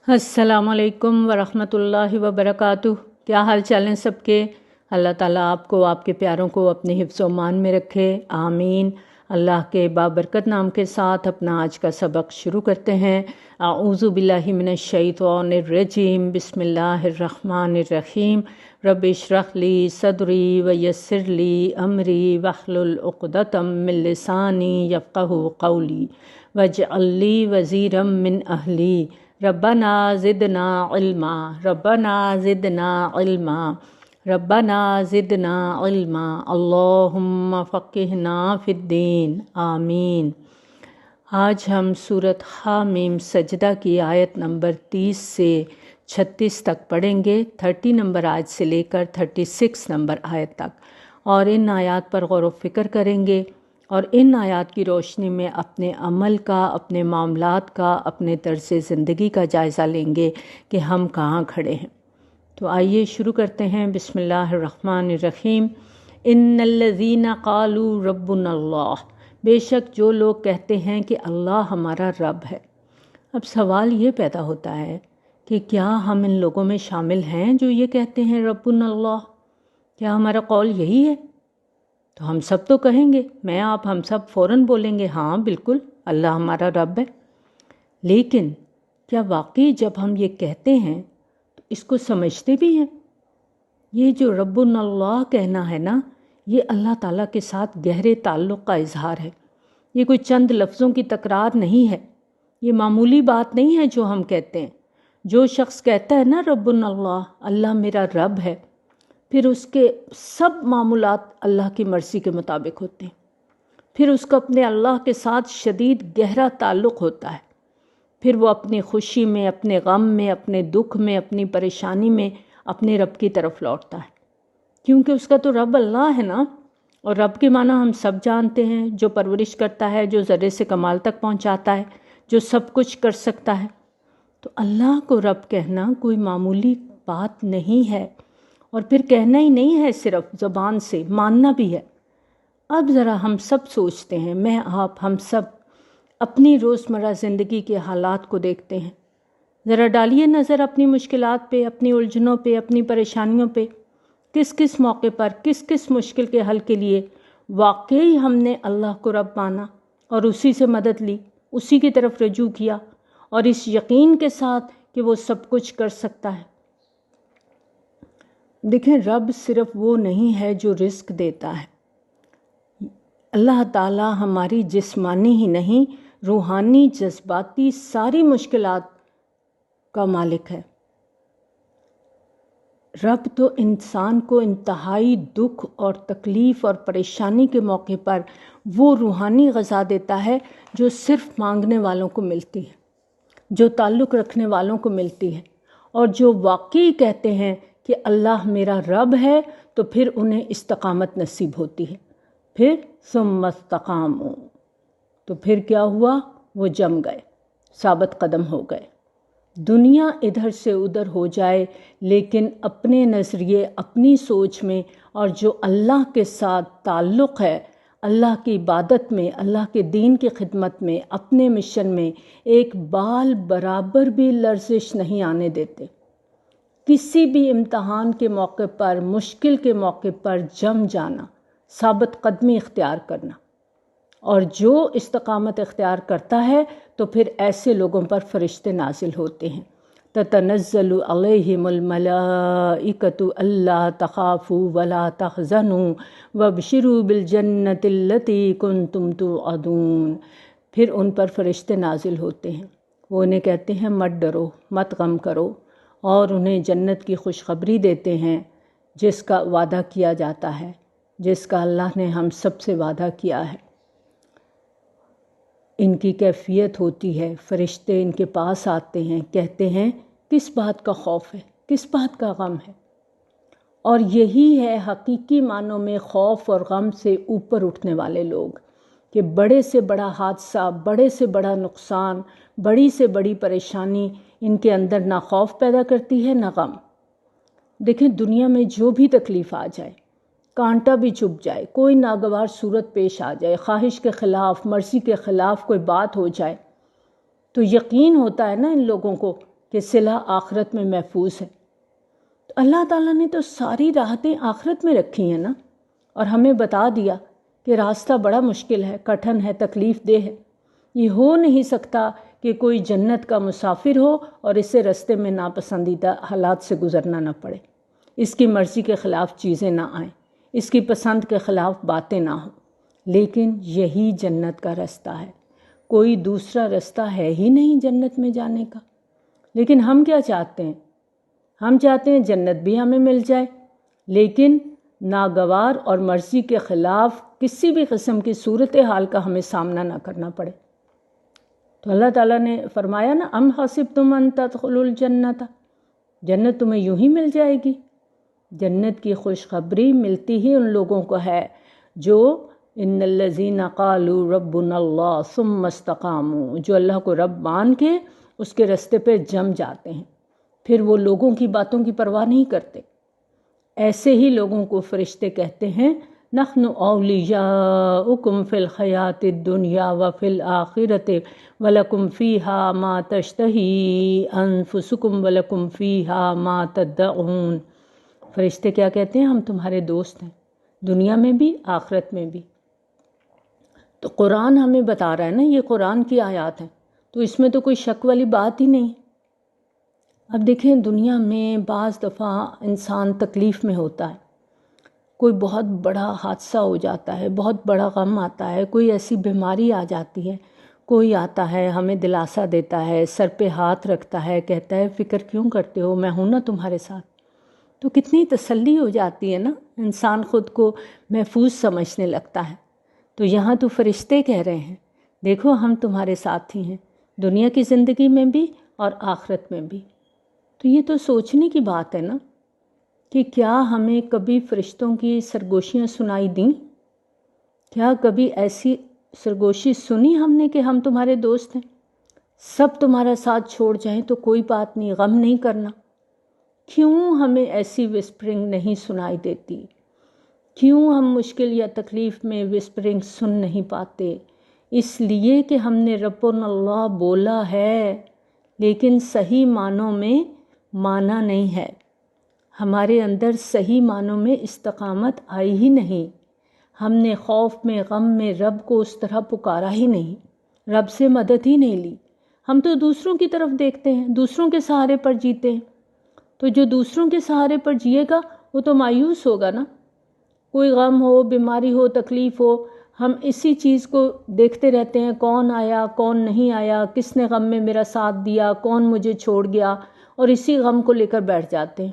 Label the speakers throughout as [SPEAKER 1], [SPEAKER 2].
[SPEAKER 1] السلام علیکم ورحمۃ اللہ وبرکاتہ۔ کیا حال چال ہیں سب کے؟ اللہ تعالیٰ آپ کو، آپ کے پیاروں کو اپنے حفظ و امان میں رکھے، آمین۔ اللہ کے بابرکت نام کے ساتھ اپنا آج کا سبق شروع کرتے ہیں۔ اعوذ باللہ من الشیطان الرجیم، بسم اللہ الرحمن الرحیم۔ رب اشرح لی صدری ویسر لی امری واحلل عقدۃ من لسانی یفقہوا قولی واجعل لی وزیرا من اہلی ربنا زدنا علما ربنا زدنا علما ربنا زدنا علما اللہم فقہنا فی الدین، آمین۔ آج ہم سورۃ حامیم سجدہ کی آیت نمبر 30 سے 36 تک پڑھیں گے، 30 نمبر آیت سے لے کر 36 نمبر آیت تک، اور ان آیات پر غور و فکر کریں گے اور ان آیات کی روشنی میں اپنے عمل کا، اپنے معاملات کا، اپنے طرز زندگی کا جائزہ لیں گے کہ ہم کہاں کھڑے ہیں۔ تو آئیے شروع کرتے ہیں۔ بسم اللہ الرحمن الرحیم۔ ان الذین قالوا ربنا اللہ، بے شک جو لوگ کہتے ہیں کہ اللہ ہمارا رب ہے۔ اب سوال یہ پیدا ہوتا ہے کہ کیا ہم ان لوگوں میں شامل ہیں جو یہ کہتے ہیں ربنا اللہ؟ کیا ہمارا قول یہی ہے؟ تو ہم سب تو کہیں گے، میں آپ ہم سب فوراً بولیں گے ہاں بالکل اللہ ہمارا رب ہے۔ لیکن کیا واقعی جب ہم یہ کہتے ہیں تو اس کو سمجھتے بھی ہیں؟ یہ جو ربنا اللہ کہنا ہے نا، یہ اللہ تعالیٰ کے ساتھ گہرے تعلق کا اظہار ہے۔ یہ کوئی چند لفظوں کی تکرار نہیں ہے، یہ معمولی بات نہیں ہے جو ہم کہتے ہیں۔ جو شخص کہتا ہے نا ربنا اللہ، اللہ میرا رب ہے، پھر اس کے سب معاملات اللہ کی مرضی کے مطابق ہوتے ہیں، پھر اس کو اپنے اللہ کے ساتھ شدید گہرا تعلق ہوتا ہے، پھر وہ اپنی خوشی میں، اپنے غم میں، اپنے دکھ میں، اپنی پریشانی میں اپنے رب کی طرف لوٹتا ہے، کیونکہ اس کا تو رب اللہ ہے نا۔ اور رب کے معنی ہم سب جانتے ہیں، جو پرورش کرتا ہے، جو ذرے سے کمال تک پہنچاتا ہے، جو سب کچھ کر سکتا ہے۔ تو اللہ کو رب کہنا کوئی معمولی بات نہیں ہے، اور پھر کہنا ہی نہیں ہے صرف زبان سے، ماننا بھی ہے۔ اب ذرا ہم سب سوچتے ہیں، میں آپ ہم سب اپنی روزمرہ زندگی کے حالات کو دیکھتے ہیں، ذرا ڈالیے نظر اپنی مشکلات پہ، اپنی الجھنوں پہ، اپنی پریشانیوں پہ۔ کس کس موقع پر، کس کس مشکل کے حل کے لیے واقعی ہم نے اللہ کو رب مانا اور اسی سے مدد لی، اسی کی طرف رجوع کیا، اور اس یقین کے ساتھ کہ وہ سب کچھ کر سکتا ہے۔ دیکھیں، رب صرف وہ نہیں ہے جو رزق دیتا ہے۔ اللہ تعالیٰ ہماری جسمانی ہی نہیں، روحانی، جذباتی ساری مشکلات کا مالک ہے۔ رب تو انسان کو انتہائی دکھ اور تکلیف اور پریشانی کے موقع پر وہ روحانی غذا دیتا ہے جو صرف مانگنے والوں کو ملتی ہے، جو تعلق رکھنے والوں کو ملتی ہے، اور جو واقعی کہتے ہیں کہ اللہ میرا رب ہے تو پھر انہیں استقامت نصیب ہوتی ہے۔ پھر ثم استقاموا، تو پھر کیا ہوا؟ وہ جم گئے، ثابت قدم ہو گئے۔ دنیا ادھر سے ادھر ہو جائے، لیکن اپنے نظریے، اپنی سوچ میں، اور جو اللہ کے ساتھ تعلق ہے، اللہ کی عبادت میں، اللہ کے دین کی خدمت میں، اپنے مشن میں ایک بال برابر بھی لرزش نہیں آنے دیتے۔ کسی بھی امتحان کے موقع پر، مشکل کے موقع پر جم جانا، ثابت قدمی اختیار کرنا، اور جو استقامت اختیار کرتا ہے تو پھر ایسے لوگوں پر فرشتے نازل ہوتے ہیں۔ تتنزل علیہم الملائکۃ الا تخافوا ولا تحزنوا وابشروا بالجنۃ التی کنتم توعدون۔ پھر ان پر فرشتے نازل ہوتے ہیں، وہ انہیں کہتے ہیں مت ڈرو، مت غم کرو، اور انہیں جنت کی خوشخبری دیتے ہیں جس کا وعدہ کیا جاتا ہے، جس کا اللہ نے ہم سب سے وعدہ کیا ہے۔ ان کی کیفیت ہوتی ہے، فرشتے ان کے پاس آتے ہیں، کہتے ہیں کس بات کا خوف ہے، کس بات کا غم ہے۔ اور یہی ہے حقیقی معنوں میں خوف اور غم سے اوپر اٹھنے والے لوگ، کہ بڑے سے بڑا حادثہ، بڑے سے بڑا نقصان، بڑی سے بڑی پریشانی ان کے اندر نہ خوف پیدا کرتی ہے نہ غم۔ دیکھیں، دنیا میں جو بھی تکلیف آ جائے، کانٹا بھی چبھ جائے، کوئی ناگوار صورت پیش آ جائے، خواہش کے خلاف، مرضی کے خلاف کوئی بات ہو جائے، تو یقین ہوتا ہے نا ان لوگوں کو کہ صلہ آخرت میں محفوظ ہے۔ تو اللہ تعالیٰ نے تو ساری راحتیں آخرت میں رکھی ہیں نا، اور ہمیں بتا دیا کہ راستہ بڑا مشکل ہے، کٹھن ہے، تکلیف دہ ہے۔ یہ ہو نہیں سکتا کہ کوئی جنت کا مسافر ہو اور اسے رستے میں ناپسندیدہ حالات سے گزرنا نہ پڑے، اس کی مرضی کے خلاف چیزیں نہ آئیں، اس کی پسند کے خلاف باتیں نہ ہوں۔ لیکن یہی جنت کا رستہ ہے، کوئی دوسرا رستہ ہے ہی نہیں جنت میں جانے کا۔ لیکن ہم کیا چاہتے ہیں؟ ہم چاہتے ہیں جنت بھی ہمیں مل جائے، لیکن ناگوار اور مرضی کے خلاف کسی بھی قسم کی صورتحال کا ہمیں سامنا نہ کرنا پڑے۔ تو اللہ تعالیٰ نے فرمایا نا، ام حسبتم ان تدخلوا الجنت، جنت تمہیں یوں ہی مل جائے گی۔ جنت کی خوشخبری ملتی ہی ان لوگوں کو ہے جو ان الذین قالوا ربنا اللہ ثم استقاموا، جو اللہ کو رب مان کے اس کے رستے پہ جم جاتے ہیں، پھر وہ لوگوں کی باتوں کی پرواہ نہیں کرتے۔ ایسے ہی لوگوں کو فرشتے کہتے ہیں نحن اولیاؤکم فی الحیات الدنیا وفی الآخرۃ ولکم فیہا ما تشتہی انفسکم ولکم فیہا ما تدعون۔ فرشتے کیا کہتے ہیں؟ ہم تمہارے دوست ہیں، دنیا میں بھی آخرت میں بھی۔ تو قرآن ہمیں بتا رہا ہے نا، یہ قرآن کی آیات ہیں، تو اس میں تو کوئی شک والی بات ہی نہیں۔ اب دیکھیں، دنیا میں بعض دفعہ انسان تکلیف میں ہوتا ہے، کوئی بہت بڑا حادثہ ہو جاتا ہے، بہت بڑا غم آتا ہے، کوئی ایسی بیماری آ جاتی ہے، کوئی آتا ہے ہمیں دلاسا دیتا ہے، سر پہ ہاتھ رکھتا ہے، کہتا ہے فکر کیوں کرتے ہو، میں ہوں نا تمہارے ساتھ۔ تو کتنی تسلی ہو جاتی ہے نا، انسان خود کو محفوظ سمجھنے لگتا ہے۔ تو یہاں تو فرشتے کہہ رہے ہیں دیکھو ہم تمہارے ساتھی ہیں، دنیا کی زندگی میں بھی اور آخرت میں بھی۔ تو یہ تو سوچنے کی بات ہے نا کہ کیا ہمیں کبھی فرشتوں کی سرگوشیاں سنائی دیں؟ کیا کبھی ایسی سرگوشی سنی ہم نے کہ ہم تمہارے دوست ہیں، سب تمہارا ساتھ چھوڑ جائیں تو کوئی بات نہیں، غم نہیں کرنا؟ کیوں ہمیں ایسی وسپرنگ نہیں سنائی دیتی؟ کیوں ہم مشکل یا تکلیف میں وسپرنگ سن نہیں پاتے؟ اس لیے کہ ہم نے ربنا اللہ بولا ہے، لیکن صحیح معنوں میں مانا نہیں ہے، ہمارے اندر صحیح معنوں میں استقامت آئی ہی نہیں، ہم نے خوف میں غم میں رب کو اس طرح پکارا ہی نہیں، رب سے مدد ہی نہیں لی۔ ہم تو دوسروں کی طرف دیکھتے ہیں، دوسروں کے سہارے پر جیتے ہیں۔ تو جو دوسروں کے سہارے پر جیے گا وہ تو مایوس ہوگا نا، کوئی غم ہو، بیماری ہو، تکلیف ہو، ہم اسی چیز کو دیکھتے رہتے ہیں، کون آیا کون نہیں آیا، کس نے غم میں میرا ساتھ دیا، کون مجھے چھوڑ گیا، اور اسی غم کو لے کر بیٹھ جاتے ہیں۔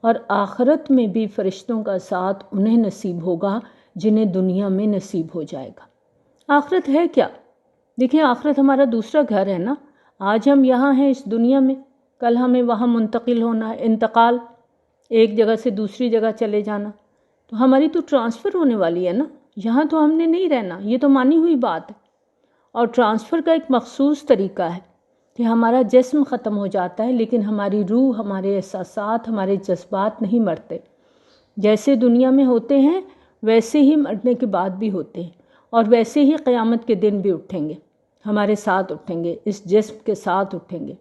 [SPEAKER 1] اور آخرت میں بھی فرشتوں کا ساتھ انہیں نصیب ہوگا جنہیں دنیا میں نصیب ہو جائے گا۔ آخرت ہے کیا؟ دیکھیں، آخرت ہمارا دوسرا گھر ہے نا۔ آج ہم یہاں ہیں اس دنیا میں، کل ہمیں وہاں منتقل ہونا ہے، انتقال، ایک جگہ سے دوسری جگہ چلے جانا۔ تو ہماری تو ٹرانسفر ہونے والی ہے نا، یہاں تو ہم نے نہیں رہنا، یہ تو مانی ہوئی بات ہے۔ اور ٹرانسفر کا ایک مخصوص طریقہ ہے کہ ہمارا جسم ختم ہو جاتا ہے، لیکن ہماری روح، ہمارے احساسات، ہمارے جذبات نہیں مرتے۔ جیسے دنیا میں ہوتے ہیں ویسے ہی مرنے کے بعد بھی ہوتے ہیں، اور ویسے ہی قیامت کے دن بھی اٹھیں گے، ہمارے ساتھ اٹھیں گے، اس جسم کے ساتھ اٹھیں گے۔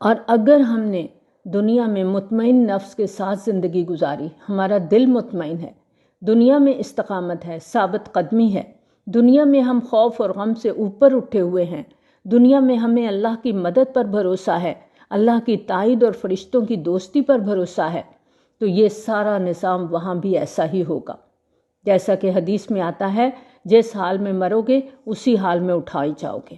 [SPEAKER 1] اور اگر ہم نے دنیا میں مطمئن نفس کے ساتھ زندگی گزاری، ہمارا دل مطمئن ہے، دنیا میں استقامت ہے، ثابت قدمی ہے، دنیا میں ہم خوف اور غم سے اوپر اٹھے ہوئے ہیں، دنیا میں ہمیں اللہ کی مدد پر بھروسہ ہے، اللہ کی تائید اور فرشتوں کی دوستی پر بھروسہ ہے، تو یہ سارا نظام وہاں بھی ایسا ہی ہوگا۔ جیسا کہ حدیث میں آتا ہے، جس حال میں مرو گے اسی حال میں اٹھائے جاؤ گے۔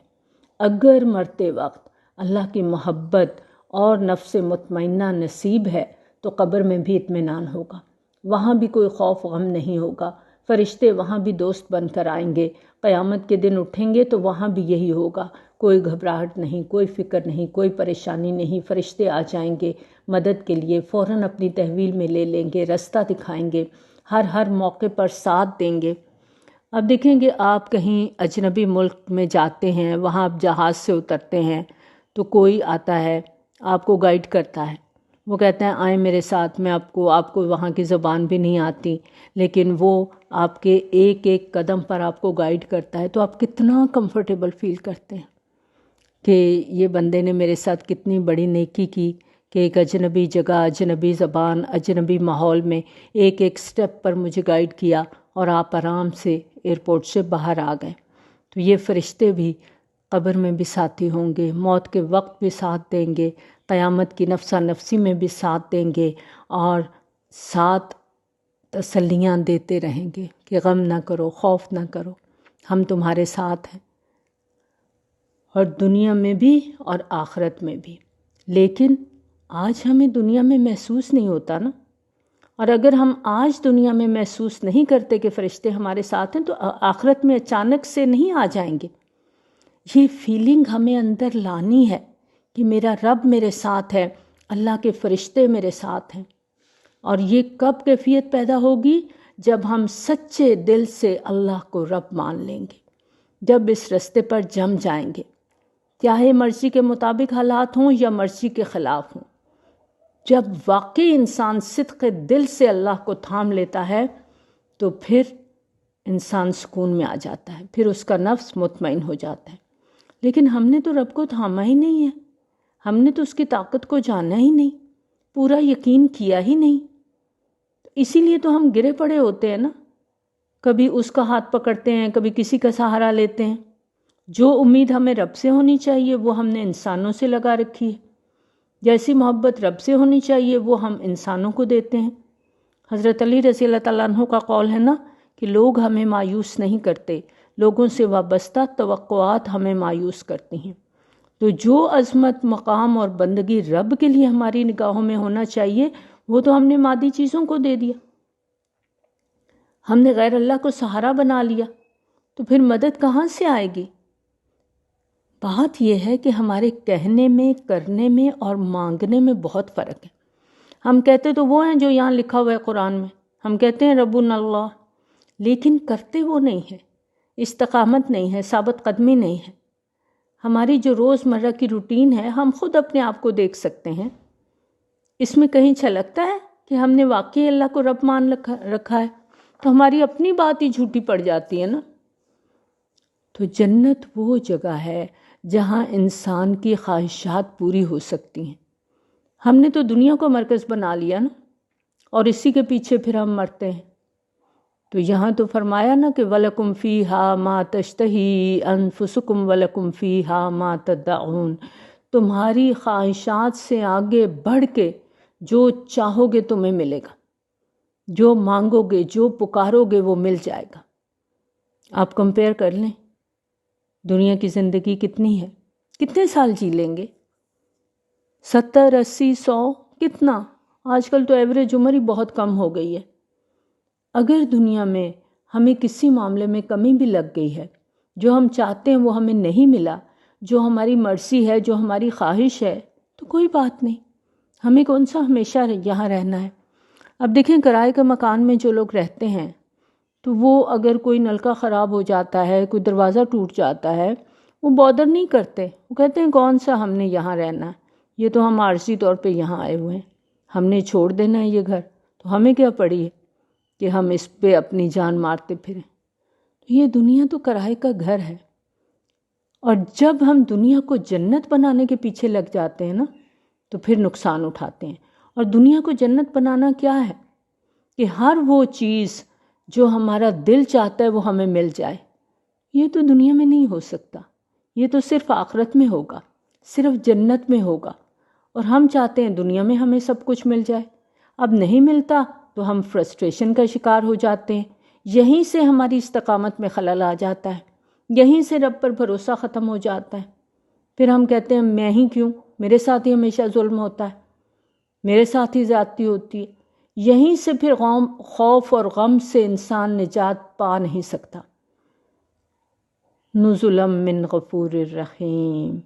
[SPEAKER 1] اگر مرتے وقت اللہ کی محبت اور نفس مطمئنہ نصیب ہے تو قبر میں بھی اطمینان ہوگا، وہاں بھی کوئی خوف غم نہیں ہوگا، فرشتے وہاں بھی دوست بن کر آئیں گے، قیامت کے دن اٹھیں گے تو وہاں بھی یہی ہوگا، کوئی گھبراہٹ نہیں، کوئی فکر نہیں، کوئی پریشانی نہیں، فرشتے آ جائیں گے مدد کے لیے، فوراً اپنی تحویل میں لے لیں گے، رستہ دکھائیں گے، ہر موقع پر ساتھ دیں گے۔ اب دیکھیں گے، آپ کہیں اجنبی ملک میں جاتے ہیں، وہاں آپ جہاز سے اترتے ہیں تو کوئی آتا ہے آپ کو گائیڈ کرتا ہے، وہ کہتا ہے آئیں میرے ساتھ، میں آپ کو وہاں کی زبان بھی نہیں آتی، لیکن وہ آپ کے ایک ایک قدم پر آپ کو گائیڈ کرتا ہے، تو آپ کتنا کمفرٹیبل فیل کرتے ہیں۔ کہ یہ بندے نے میرے ساتھ کتنی بڑی نیکی کی کہ ایک اجنبی جگہ، اجنبی زبان، اجنبی ماحول میں ایک ایک سٹیپ پر مجھے گائیڈ کیا اور آپ آرام سے ایئرپورٹ سے باہر آ گئے۔ تو یہ فرشتے بھی قبر میں بھی ساتھی ہوں گے، موت کے وقت بھی ساتھ دیں گے، قیامت کی نفسا نفسی میں بھی ساتھ دیں گے، اور ساتھ تسلیاں دیتے رہیں گے کہ غم نہ کرو، خوف نہ کرو، ہم تمہارے ساتھ ہیں، اور دنیا میں بھی اور آخرت میں بھی۔ لیکن آج ہمیں دنیا میں محسوس نہیں ہوتا نا، اور اگر ہم آج دنیا میں محسوس نہیں کرتے کہ فرشتے ہمارے ساتھ ہیں تو آخرت میں اچانک سے نہیں آ جائیں گے۔ یہ فیلنگ ہمیں اندر لانی ہے کہ میرا رب میرے ساتھ ہے، اللہ کے فرشتے میرے ساتھ ہیں۔ اور یہ کب کیفیت پیدا ہوگی؟ جب ہم سچے دل سے اللہ کو رب مان لیں گے، جب اس رستے پر جم جائیں گے، چاہے مرضی کے مطابق حالات ہوں یا مرضی کے خلاف ہوں۔ جب واقعی انسان صدق دل سے اللہ کو تھام لیتا ہے تو پھر انسان سکون میں آ جاتا ہے، پھر اس کا نفس مطمئن ہو جاتا ہے۔ لیکن ہم نے تو رب کو تھاما ہی نہیں ہے، ہم نے تو اس کی طاقت کو جانا ہی نہیں، پورا یقین کیا ہی نہیں، اسی لیے تو ہم گرے پڑے ہوتے ہیں نا، کبھی اس کا ہاتھ پکڑتے ہیں، کبھی کسی کا سہارا لیتے ہیں۔ جو امید ہمیں رب سے ہونی چاہیے وہ ہم نے انسانوں سے لگا رکھی ہے، جیسی محبت رب سے ہونی چاہیے وہ ہم انسانوں کو دیتے ہیں۔ حضرت علی رضی اللہ تعالیٰ عنہ کا قول ہے نا کہ لوگ ہمیں مایوس نہیں کرتے، لوگوں سے وابستہ توقعات ہمیں مایوس کرتی ہیں۔ تو جو عظمت، مقام اور بندگی رب کے لیے ہماری نگاہوں میں ہونا چاہیے وہ تو ہم نے مادی چیزوں کو دے دیا، ہم نے غیر اللہ کو سہارا بنا لیا، تو پھر مدد کہاں سے آئے گی؟ بات یہ ہے کہ ہمارے کہنے میں، کرنے میں اور مانگنے میں بہت فرق ہے۔ ہم کہتے تو وہ ہیں جو یہاں لکھا ہوا ہے قرآن میں، ہم کہتے ہیں ربنا اللہ، لیکن کرتے وہ نہیں ہیں، استقامت نہیں ہے، ثابت قدمی نہیں ہے۔ ہماری جو روز مرہ کی روٹین ہے ہم خود اپنے آپ کو دیکھ سکتے ہیں، اس میں کہیں چھلکتا ہے کہ ہم نے واقعی اللہ کو رب مان رکھا ہے؟ تو ہماری اپنی بات ہی جھوٹی پڑ جاتی ہے نا۔ تو جنت وہ جگہ ہے جہاں انسان کی خواہشات پوری ہو سکتی ہیں۔ ہم نے تو دنیا کو مرکز بنا لیا نا، اور اسی کے پیچھے پھر ہم مرتے ہیں۔ تو یہاں تو فرمایا نا کہ وَلَكُمْ فِيهَا مَا تَشْتَهِي أَنفُسُكُمْ وَلَكُمْ فِيهَا مَا تَدَّعُونَ، تمہاری خواہشات سے آگے بڑھ کے جو چاہو گے تمہیں ملے گا، جو مانگو گے، جو پکارو گے وہ مل جائے گا۔ آپ کمپیئر کر لیں، دنیا کی زندگی کتنی ہے، کتنے سال جی لیں گے؟ 70، 80، 100، کتنا؟ آج کل تو ایوریج عمر ہی بہت کم ہو گئی ہے۔ اگر دنیا میں ہمیں کسی معاملے میں کمی بھی لگ گئی ہے، جو ہم چاہتے ہیں وہ ہمیں نہیں ملا، جو ہماری مرضی ہے، جو ہماری خواہش ہے، تو کوئی بات نہیں، ہمیں کون سا ہمیشہ یہاں رہنا ہے۔ اب دیکھیں کرائے کے مکان میں جو لوگ رہتے ہیں تو وہ اگر کوئی نلکا خراب ہو جاتا ہے، کوئی دروازہ ٹوٹ جاتا ہے، وہ بادر نہیں کرتے، وہ کہتے ہیں کون سا ہم نے یہاں رہنا ہے، یہ تو ہم عارضی طور پہ یہاں آئے ہوئے ہیں، ہم نے چھوڑ دینا ہے یہ گھر، تو ہمیں کیا پڑی ہے کہ ہم اس پہ اپنی جان مارتے پھریں۔ تو یہ دنیا تو کرائے کا گھر ہے، اور جب ہم دنیا کو جنت بنانے کے پیچھے لگ جاتے ہیں نا تو پھر نقصان اٹھاتے ہیں۔ اور دنیا کو جنت بنانا کیا ہے کہ ہر وہ چیز جو ہمارا دل چاہتا ہے وہ ہمیں مل جائے۔ یہ تو دنیا میں نہیں ہو سکتا، یہ تو صرف آخرت میں ہوگا، صرف جنت میں ہوگا۔ اور ہم چاہتے ہیں دنیا میں ہمیں سب کچھ مل جائے، اب نہیں ملتا تو ہم فرسٹریشن کا شکار ہو جاتے ہیں، یہیں سے ہماری استقامت میں خلل آ جاتا ہے، یہیں سے رب پر بھروسہ ختم ہو جاتا ہے۔ پھر ہم کہتے ہیں میں ہی کیوں، میرے ساتھ ہی ہمیشہ ظلم ہوتا ہے، میرے ساتھ ہی زیادتی ہوتی ہے۔ یہیں سے پھر خوف اور غم سے انسان نجات پا نہیں سکتا۔ نزلا من غفور الرحیم،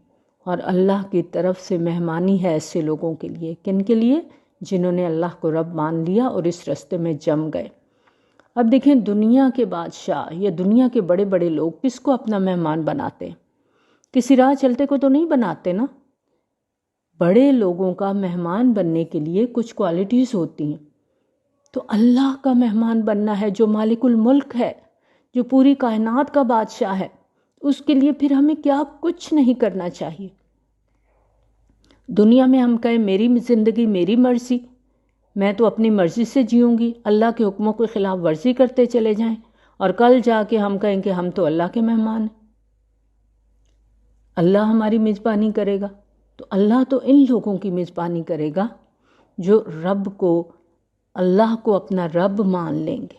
[SPEAKER 1] اور اللہ کی طرف سے مہمانی ہے ایسے لوگوں کے لیے، کن کے لیے؟ جنہوں نے اللہ کو رب مان لیا اور اس راستے میں جم گئے۔ اب دیکھیں دنیا کے بادشاہ یا دنیا کے بڑے بڑے لوگ کس کو اپنا مہمان بناتے ہیں؟ کسی راہ چلتے کو تو نہیں بناتے نا۔ بڑے لوگوں کا مہمان بننے کے لیے کچھ کوالٹیز ہوتی ہیں۔ تو اللہ کا مہمان بننا ہے جو مالک الملک ہے، جو پوری کائنات کا بادشاہ ہے، اس کے لیے پھر ہمیں کیا کچھ نہیں کرنا چاہیے۔ دنیا میں ہم کہیں میری زندگی میری مرضی، میں تو اپنی مرضی سے جیوں گی، اللہ کے حکموں کی خلاف ورزی کرتے چلے جائیں، اور کل جا کے ہم کہیں کہ ہم تو اللہ کے مہمان ہیں، اللہ ہماری میزبانی کرے گا۔ تو اللہ تو ان لوگوں کی میزبانی کرے گا جو رب کو، اللہ کو اپنا رب مان لیں گے۔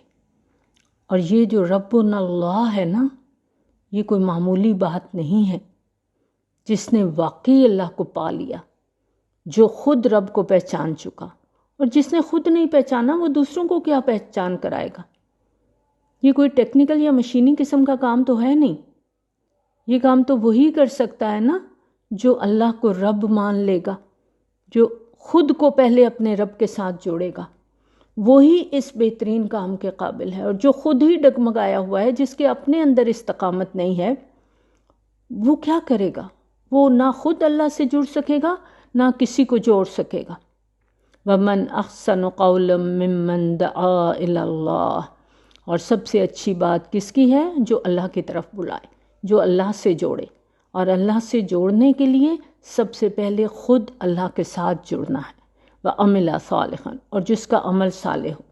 [SPEAKER 1] اور یہ جو ربنا اللہ ہے نا، یہ کوئی معمولی بات نہیں ہے۔ جس نے واقعی اللہ کو پا لیا، جو خود رب کو پہچان چکا، اور جس نے خود نہیں پہچانا وہ دوسروں کو کیا پہچان کرائے گا؟ یہ کوئی ٹیکنیکل یا مشینی قسم کا کام تو ہے نہیں۔ یہ کام تو وہی کر سکتا ہے نا جو اللہ کو رب مان لے گا، جو خود کو پہلے اپنے رب کے ساتھ جوڑے گا، وہی اس بہترین کام کے قابل ہے۔ اور جو خود ہی ڈگمگایا ہوا ہے، جس کے اپنے اندر استقامت نہیں ہے، وہ کیا کرے گا؟ وہ نہ خود اللہ سے جڑ سکے گا، نہ کسی کو جوڑ سکے گا۔ وَمَنْ أَحْسَنُ قَوْلًا مِّمَّنْ دَعَا إِلَى اللَّهِ، اور سب سے اچھی بات کس کی ہے؟ جو اللہ کی طرف بلائے، جو اللہ سے جوڑے۔ اور اللہ سے جوڑنے کے لیے سب سے پہلے خود اللہ کے ساتھ جڑنا ہے۔ وَعَمِلَ صَالِحًا، اور جس کا عمل صالح ہو،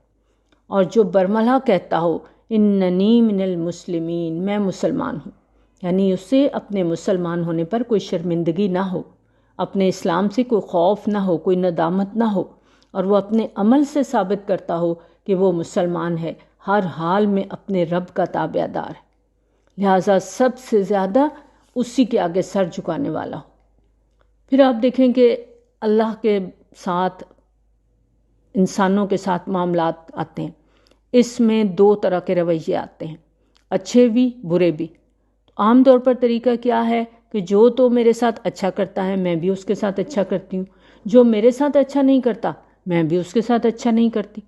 [SPEAKER 1] اور جو برملا کہتا ہو اِنَّنِي مِنَ الْمُسْلِمِينَ، میں مسلمان ہوں، یعنی اسے اپنے مسلمان ہونے پر کوئی شرمندگی نہ ہو، اپنے اسلام سے کوئی خوف نہ ہو، کوئی ندامت نہ ہو، اور وہ اپنے عمل سے ثابت کرتا ہو کہ وہ مسلمان ہے، ہر حال میں اپنے رب کا تابع دار ہے، لہٰذا سب سے زیادہ اسی کے آگے سر جھکانے والا ہو۔ پھر آپ دیکھیں کہ اللہ کے ساتھ، انسانوں کے ساتھ معاملات آتے ہیں، اس میں دو طرح کے رویے آتے ہیں، اچھے بھی برے بھی۔ عام طور پر طریقہ کیا ہے کہ جو تو میرے ساتھ اچھا کرتا ہے میں بھی اس کے ساتھ اچھا کرتی ہوں، جو میرے ساتھ اچھا نہیں کرتا میں بھی اس کے ساتھ اچھا نہیں کرتی۔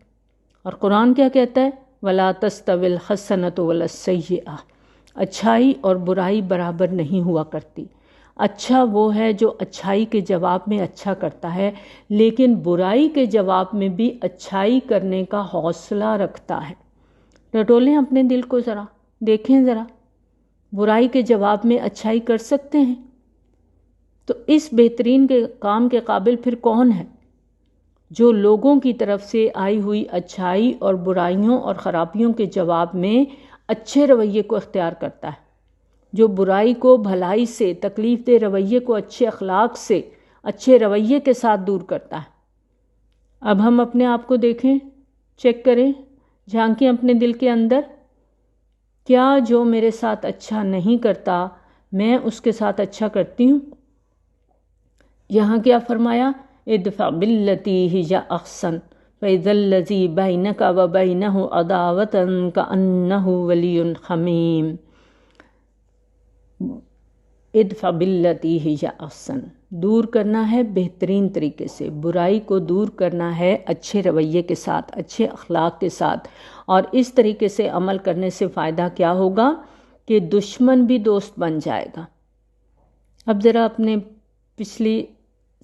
[SPEAKER 1] اور قرآن کیا کہتا ہے؟ وَلَا تَسْتَوِي الْحَسَنَةُ وَلَا السَّيِّئَةُ، اچھائی اور برائی برابر نہیں ہوا کرتی۔ اچھا وہ ہے جو اچھائی کے جواب میں اچھا کرتا ہے، لیکن برائی کے جواب میں بھی اچھائی کرنے کا حوصلہ رکھتا ہے۔ ٹٹولیں اپنے دل کو ذرا، دیکھیں ذرا، برائی کے جواب میں اچھائی کر سکتے ہیں؟ تو اس بہترین کے کام کے قابل پھر کون ہے؟ جو لوگوں کی طرف سے آئی ہوئی اچھائی اور برائیوں اور خرابیوں کے جواب میں اچھے رویے کو اختیار کرتا ہے، جو برائی کو بھلائی سے، تکلیف دہ رویے کو اچھے اخلاق سے، اچھے رویے کے ساتھ دور کرتا ہے۔ اب ہم اپنے آپ کو دیکھیں، چیک کریں، جھانکیں اپنے دل کے اندر، کیا جو میرے ساتھ اچھا نہیں کرتا میں اس کے ساتھ اچھا کرتی ہوں؟ یہاں کیا فرمایا؟ ادفع باللتی ہی احسن فاذا الذی بینک وبینہ عداوۃ کأنہ ولی حمیم۔ ادفع باللتی ہی احسن، دور کرنا ہے بہترین طریقے سے، برائی کو دور کرنا ہے اچھے رویے کے ساتھ، اچھے اخلاق کے ساتھ۔ اور اس طریقے سے عمل کرنے سے فائدہ کیا ہوگا کہ دشمن بھی دوست بن جائے گا۔ اب ذرا اپنے پچھلی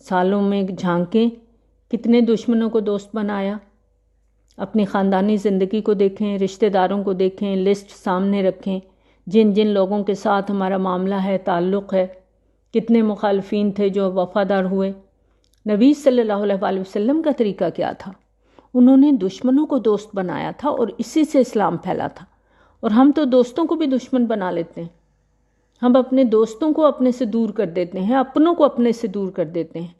[SPEAKER 1] سالوں میں جھانکیں، کتنے دشمنوں کو دوست بنایا؟ اپنی خاندانی زندگی کو دیکھیں، رشتہ داروں کو دیکھیں، لسٹ سامنے رکھیں، جن جن لوگوں کے ساتھ ہمارا معاملہ ہے، تعلق ہے، کتنے مخالفین تھے جو وفادار ہوئے۔ نبی صلی اللہ علیہ وآلہ وسلم کا طریقہ کیا تھا؟ انہوں نے دشمنوں کو دوست بنایا تھا اور اسی سے اسلام پھیلا تھا۔ اور ہم تو دوستوں کو بھی دشمن بنا لیتے ہیں، ہم اپنے دوستوں کو اپنے سے دور کر دیتے ہیں، اپنوں کو اپنے سے دور کر دیتے ہیں۔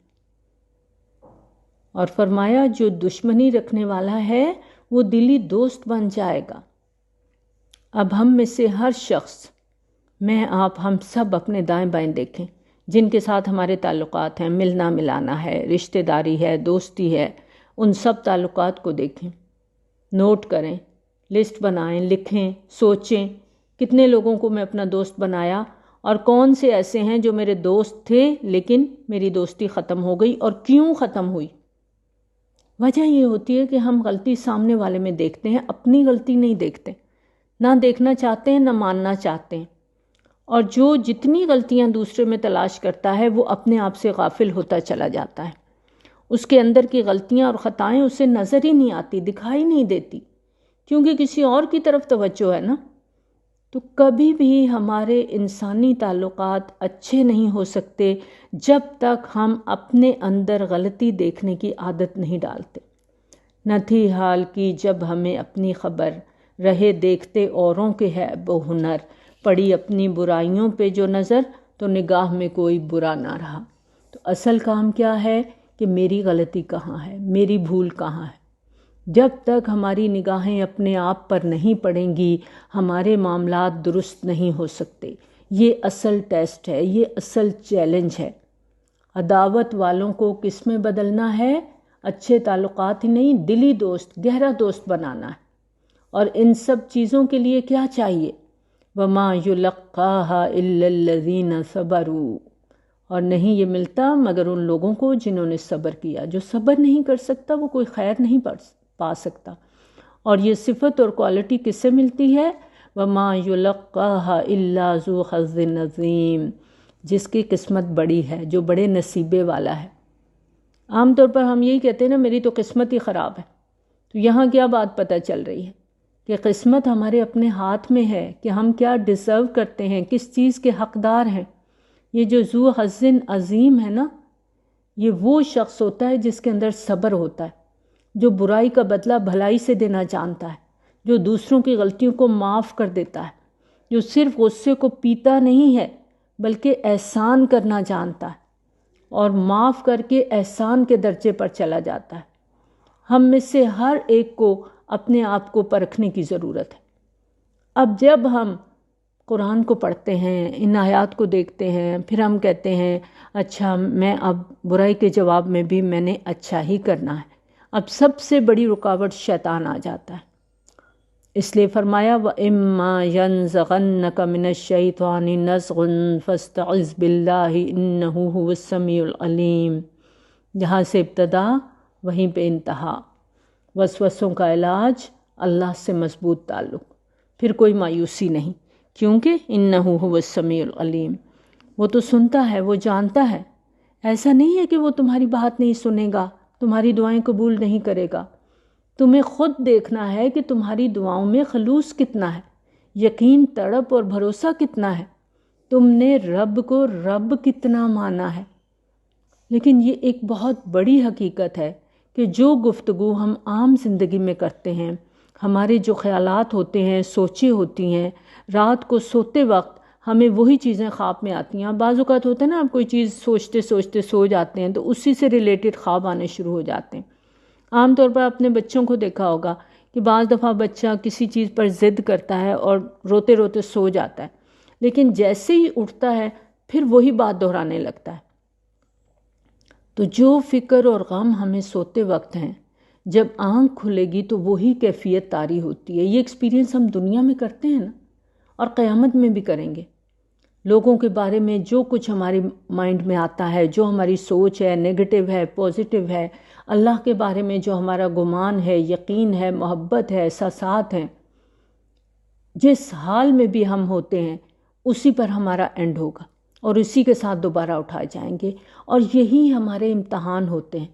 [SPEAKER 1] اور فرمایا جو دشمنی رکھنے والا ہے وہ دلی دوست بن جائے گا۔ اب ہم میں سے ہر شخص، میں آپ ہم سب اپنے دائیں بائیں دیکھیں، جن کے ساتھ ہمارے تعلقات ہیں، ملنا ملانا ہے، رشتہ داری ہے، دوستی ہے، ان سب تعلقات کو دیکھیں، نوٹ کریں، لسٹ بنائیں، لکھیں، سوچیں کتنے لوگوں کو میں اپنا دوست بنایا اور کون سے ایسے ہیں جو میرے دوست تھے لیکن میری دوستی ختم ہو گئی، اور کیوں ختم ہوئی؟ وجہ یہ ہوتی ہے کہ ہم غلطی سامنے والے میں دیکھتے ہیں، اپنی غلطی نہیں دیکھتے، نہ دیکھنا چاہتے ہیں نہ ماننا چاہتے ہیں۔ اور جو جتنی غلطیاں دوسرے میں تلاش کرتا ہے وہ اپنے آپ سے غافل ہوتا چلا جاتا ہے، اس کے اندر کی غلطیاں اور خطائیں اسے نظر ہی نہیں آتی، دکھائی نہیں دیتی، کیونکہ کسی اور کی طرف توجہ ہے نا۔ تو کبھی بھی ہمارے انسانی تعلقات اچھے نہیں ہو سکتے جب تک ہم اپنے اندر غلطی دیکھنے کی عادت نہیں ڈالتے۔ نہ تھی حال کی جب ہمیں اپنی خبر، رہے دیکھتے اوروں کے عیب و ہنر، پڑی اپنی برائیوں پہ جو نظر تو نگاہ میں کوئی برا نہ رہا۔ تو اصل کام کیا ہے کہ میری غلطی کہاں ہے، میری بھول کہاں ہے۔ جب تک ہماری نگاہیں اپنے آپ پر نہیں پڑیں گی ہمارے معاملات درست نہیں ہو سکتے۔ یہ اصل ٹیسٹ ہے، یہ اصل چیلنج ہے۔ عداوت والوں کو کس میں بدلنا ہے؟ اچھے تعلقات ہی نہیں، دلی دوست، گہرا دوست بنانا ہے۔ اور ان سب چیزوں کے لیے کیا چاہیے؟ وَمَا يُلَقَّاهَا إِلَّا الَّذِينَ صَبَرُوا، اور نہیں یہ ملتا مگر ان لوگوں کو جنہوں نے صبر کیا۔ جو صبر نہیں کر سکتا وہ کوئی خیر نہیں پا سکتا۔ اور یہ صفت اور کوالٹی کس سے ملتی ہے؟ وَمَا يُلَقَّاهَا إِلَّا ذُو حَظٍّ عَظِيمٍ، جس کی قسمت بڑی ہے، جو بڑے نصیبے والا ہے۔ عام طور پر ہم یہی کہتے ہیں نا، میری تو قسمت ہی خراب ہے۔ تو یہاں کیا بات پتہ چل رہی ہے کہ قسمت ہمارے اپنے ہاتھ میں ہے کہ ہم کیا ڈیزرو کرتے ہیں، کس چیز کے حقدار ہیں۔ یہ جو ذو حظ عظیم ہے نا، یہ وہ شخص ہوتا ہے جس کے اندر صبر ہوتا ہے، جو برائی کا بدلہ بھلائی سے دینا جانتا ہے، جو دوسروں کی غلطیوں کو معاف کر دیتا ہے، جو صرف غصے کو پیتا نہیں ہے بلکہ احسان کرنا جانتا ہے اور معاف کر کے احسان کے درجے پر چلا جاتا ہے۔ ہم میں سے ہر ایک کو اپنے آپ کو پرکھنے کی ضرورت ہے۔ اب جب ہم قرآن کو پڑھتے ہیں، ان آیات کو دیکھتے ہیں، پھر ہم کہتے ہیں اچھا میں اب برائی کے جواب میں بھی میں نے اچھا ہی کرنا ہے۔ اب سب سے بڑی رکاوٹ شیطان آ جاتا ہے۔ اس لیے فرمایا وَإِمَّا يَنزَغَنَّكَ مِنَ الشَّيْطَانِ نَزْغٌ فَاسْتَعِذْ بِاللَّهِ إِنَّهُ هُوَ السَّمِيعُ الْعَلِيمُ۔ جہاں سے ابتدا وہیں پہ انتہا۔ وسوسوں کا علاج اللہ سے مضبوط تعلق، پھر کوئی مایوسی نہیں، کیونکہ إِنَّهُ هُوَ السَّمِيعُ الْعَلِيمُ، وہ تو سنتا ہے، وہ جانتا ہے۔ ایسا نہیں ہے کہ وہ تمہاری بات نہیں سنے گا، تمہاری دعائیں قبول نہیں کرے گا۔ تمہیں خود دیکھنا ہے کہ تمہاری دعاؤں میں خلوص کتنا ہے، یقین، تڑپ اور بھروسہ کتنا ہے، تم نے رب کو رب کتنا مانا ہے۔ لیکن یہ ایک بہت بڑی حقیقت ہے کہ جو گفتگو ہم عام زندگی میں کرتے ہیں، ہمارے جو خیالات ہوتے ہیں، سوچیں ہوتی ہیں، رات کو سوتے وقت ہمیں وہی چیزیں خواب میں آتی ہیں۔ بعض اوقات ہوتا ہے نا، آپ کوئی چیز سوچتے سوچتے سو جاتے ہیں تو اسی سے ریلیٹڈ خواب آنے شروع ہو جاتے ہیں۔ عام طور پر اپنے بچوں کو دیکھا ہوگا کہ بعض دفعہ بچہ کسی چیز پر ضد کرتا ہے اور روتے روتے سو جاتا ہے، لیکن جیسے ہی اٹھتا ہے پھر وہی بات دہرانے لگتا ہے۔ تو جو فکر اور غم ہمیں سوتے وقت ہیں، جب آنکھ کھلے گی تو وہی کیفیت طاری ہوتی ہے۔ یہ ایکسپیرینس ہم دنیا میں کرتے ہیں نا، اور قیامت میں بھی کریں گے۔ لوگوں کے بارے میں جو کچھ ہماری مائنڈ میں آتا ہے، جو ہماری سوچ ہے، نیگیٹو ہے، پوزیٹیو ہے، اللہ کے بارے میں جو ہمارا گمان ہے، یقین ہے، محبت ہے، احساسات ہیں، جس حال میں بھی ہم ہوتے ہیں اسی پر ہمارا اینڈ ہوگا اور اسی کے ساتھ دوبارہ اٹھائے جائیں گے۔ اور یہی ہمارے امتحان ہوتے ہیں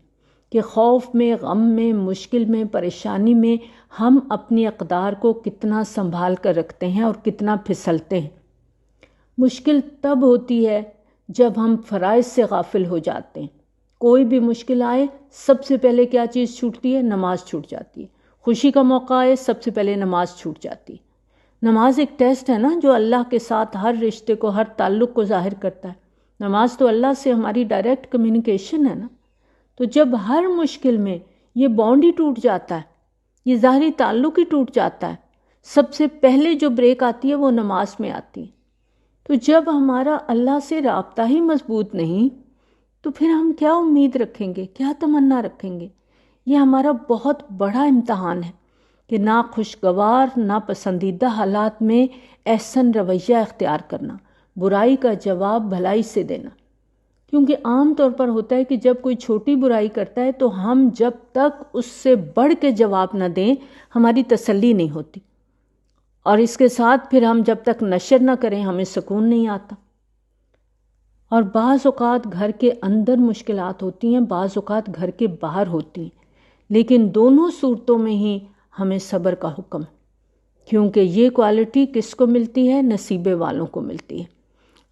[SPEAKER 1] کہ خوف میں، غم میں، مشکل میں، پریشانی میں ہم اپنی اقدار کو کتنا سنبھال کر رکھتے ہیں اور کتنا پھسلتے ہیں۔ مشکل تب ہوتی ہے جب ہم فرائض سے غافل ہو جاتے ہیں۔ کوئی بھی مشکل آئے سب سے پہلے کیا چیز چھوٹتی ہے؟ نماز چھوٹ جاتی ہے۔ خوشی کا موقع آئے سب سے پہلے نماز چھوٹ جاتی ہے۔ نماز ایک ٹیسٹ ہے نا، جو اللہ کے ساتھ ہر رشتے کو، ہر تعلق کو ظاہر کرتا ہے۔ نماز تو اللہ سے ہماری ڈائریکٹ کمیونیکیشن ہے نا۔ تو جب ہر مشکل میں یہ بانڈ ہی ٹوٹ جاتا ہے، یہ ظاہری تعلق ہی ٹوٹ جاتا ہے، سب سے پہلے جو بریک آتی ہے وہ نماز میں آتی ہے۔ تو جب ہمارا اللہ سے رابطہ ہی مضبوط نہیں تو پھر ہم کیا امید رکھیں گے، کیا تمنا رکھیں گے؟ یہ ہمارا بہت بڑا امتحان ہے کہ ناخوشگوار، ناپسندیدہ حالات میں احسن رویہ اختیار کرنا، برائی کا جواب بھلائی سے دینا۔ کیونکہ عام طور پر ہوتا ہے کہ جب کوئی چھوٹی برائی کرتا ہے تو ہم جب تک اس سے بڑھ کے جواب نہ دیں ہماری تسلی نہیں ہوتی، اور اس کے ساتھ پھر ہم جب تک نشر نہ کریں ہمیں سکون نہیں آتا۔ اور بعض اوقات گھر کے اندر مشکلات ہوتی ہیں، بعض اوقات گھر کے باہر ہوتی ہیں، لیکن دونوں صورتوں میں ہی ہمیں صبر کا حکم ہے۔ کیونکہ یہ کوالٹی کس کو ملتی ہے؟ نصیبے والوں کو ملتی ہے۔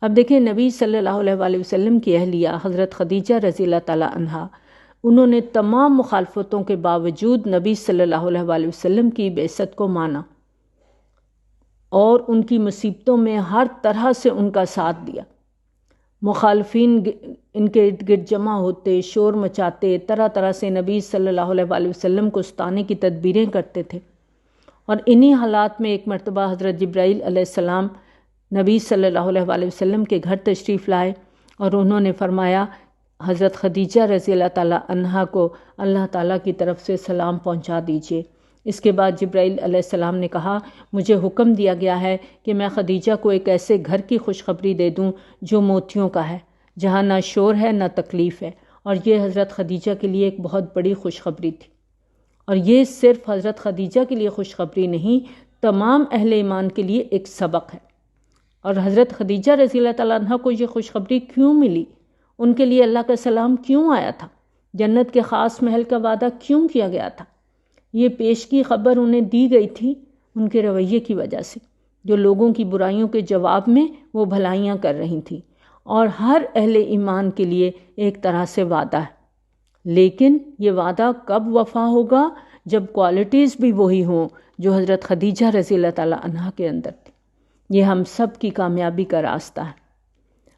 [SPEAKER 1] اب دیکھیں نبی صلی اللہ علیہ وآلہ وسلم کی اہلیہ حضرت خدیجہ رضی اللہ تعالیٰ عنہا، انہوں نے تمام مخالفتوں کے باوجود نبی صلی اللہ علیہ وآلہ وسلم کی بعثت کو مانا اور ان کی مصیبتوں میں ہر طرح سے ان کا ساتھ دیا۔ مخالفین ان کے ارد گرد جمع ہوتے، شور مچاتے، طرح طرح سے نبی صلی اللہ علیہ وآلہ وسلم کو ستانے کی تدبیریں کرتے تھے، اور انہی حالات میں ایک مرتبہ حضرت جبرائیل علیہ السلام نبی صلی اللہ علیہ وآلہ وسلم کے گھر تشریف لائے اور انہوں نے فرمایا حضرت خدیجہ رضی اللہ تعالیٰ عنہا کو اللہ تعالیٰ کی طرف سے سلام پہنچا دیجیے۔ اس کے بعد جبرائیل علیہ السلام نے کہا مجھے حکم دیا گیا ہے کہ میں خدیجہ کو ایک ایسے گھر کی خوشخبری دے دوں جو موتیوں کا ہے، جہاں نہ شور ہے نہ تکلیف ہے، اور یہ حضرت خدیجہ کے لیے ایک بہت بڑی خوشخبری تھی۔ اور یہ صرف حضرت خدیجہ کے لیے خوشخبری نہیں، تمام اہل ایمان کے لیے ایک سبق ہے۔ اور حضرت خدیجہ رضی اللہ تعالیٰ عنہ کو یہ خوشخبری کیوں ملی؟ ان کے لیے اللہ کا سلام کیوں آیا تھا؟ جنت کے خاص محل کا وعدہ کیوں کیا گیا تھا؟ یہ پیشگی خبر انہیں دی گئی تھی ان کے رویے کی وجہ سے، جو لوگوں کی برائیوں کے جواب میں وہ بھلائیاں کر رہی تھیں، اور ہر اہل ایمان کے لیے ایک طرح سے وعدہ ہے۔ لیکن یہ وعدہ کب وفا ہوگا؟ جب کوالٹیز بھی وہی ہوں جو حضرت خدیجہ رضی اللہ تعالیٰ عنہا کے اندر تھی۔ یہ ہم سب کی کامیابی کا راستہ ہے۔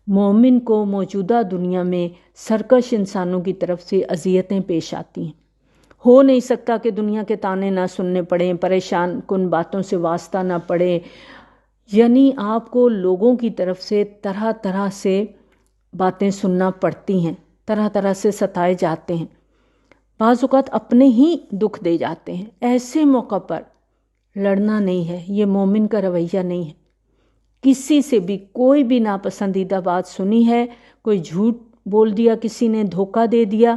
[SPEAKER 1] مومن کو موجودہ دنیا میں سرکش انسانوں کی طرف سے اذیتیں پیش آتی ہیں۔ ہو نہیں سکتا کہ دنیا کے تانے نہ سننے پڑیں، پریشان کن باتوں سے واسطہ نہ پڑے، یعنی آپ کو لوگوں کی طرف سے طرح طرح سے باتیں سننا پڑتی ہیں، طرح طرح سے ستائے جاتے ہیں، بعض اوقات اپنے ہی دکھ دے جاتے ہیں۔ ایسے موقع پر لڑنا نہیں ہے، یہ مومن کا رویہ نہیں ہے۔ کسی سے بھی کوئی بھی ناپسندیدہ بات سنی ہے، کوئی جھوٹ بول دیا، کسی نے دھوکہ دے دیا،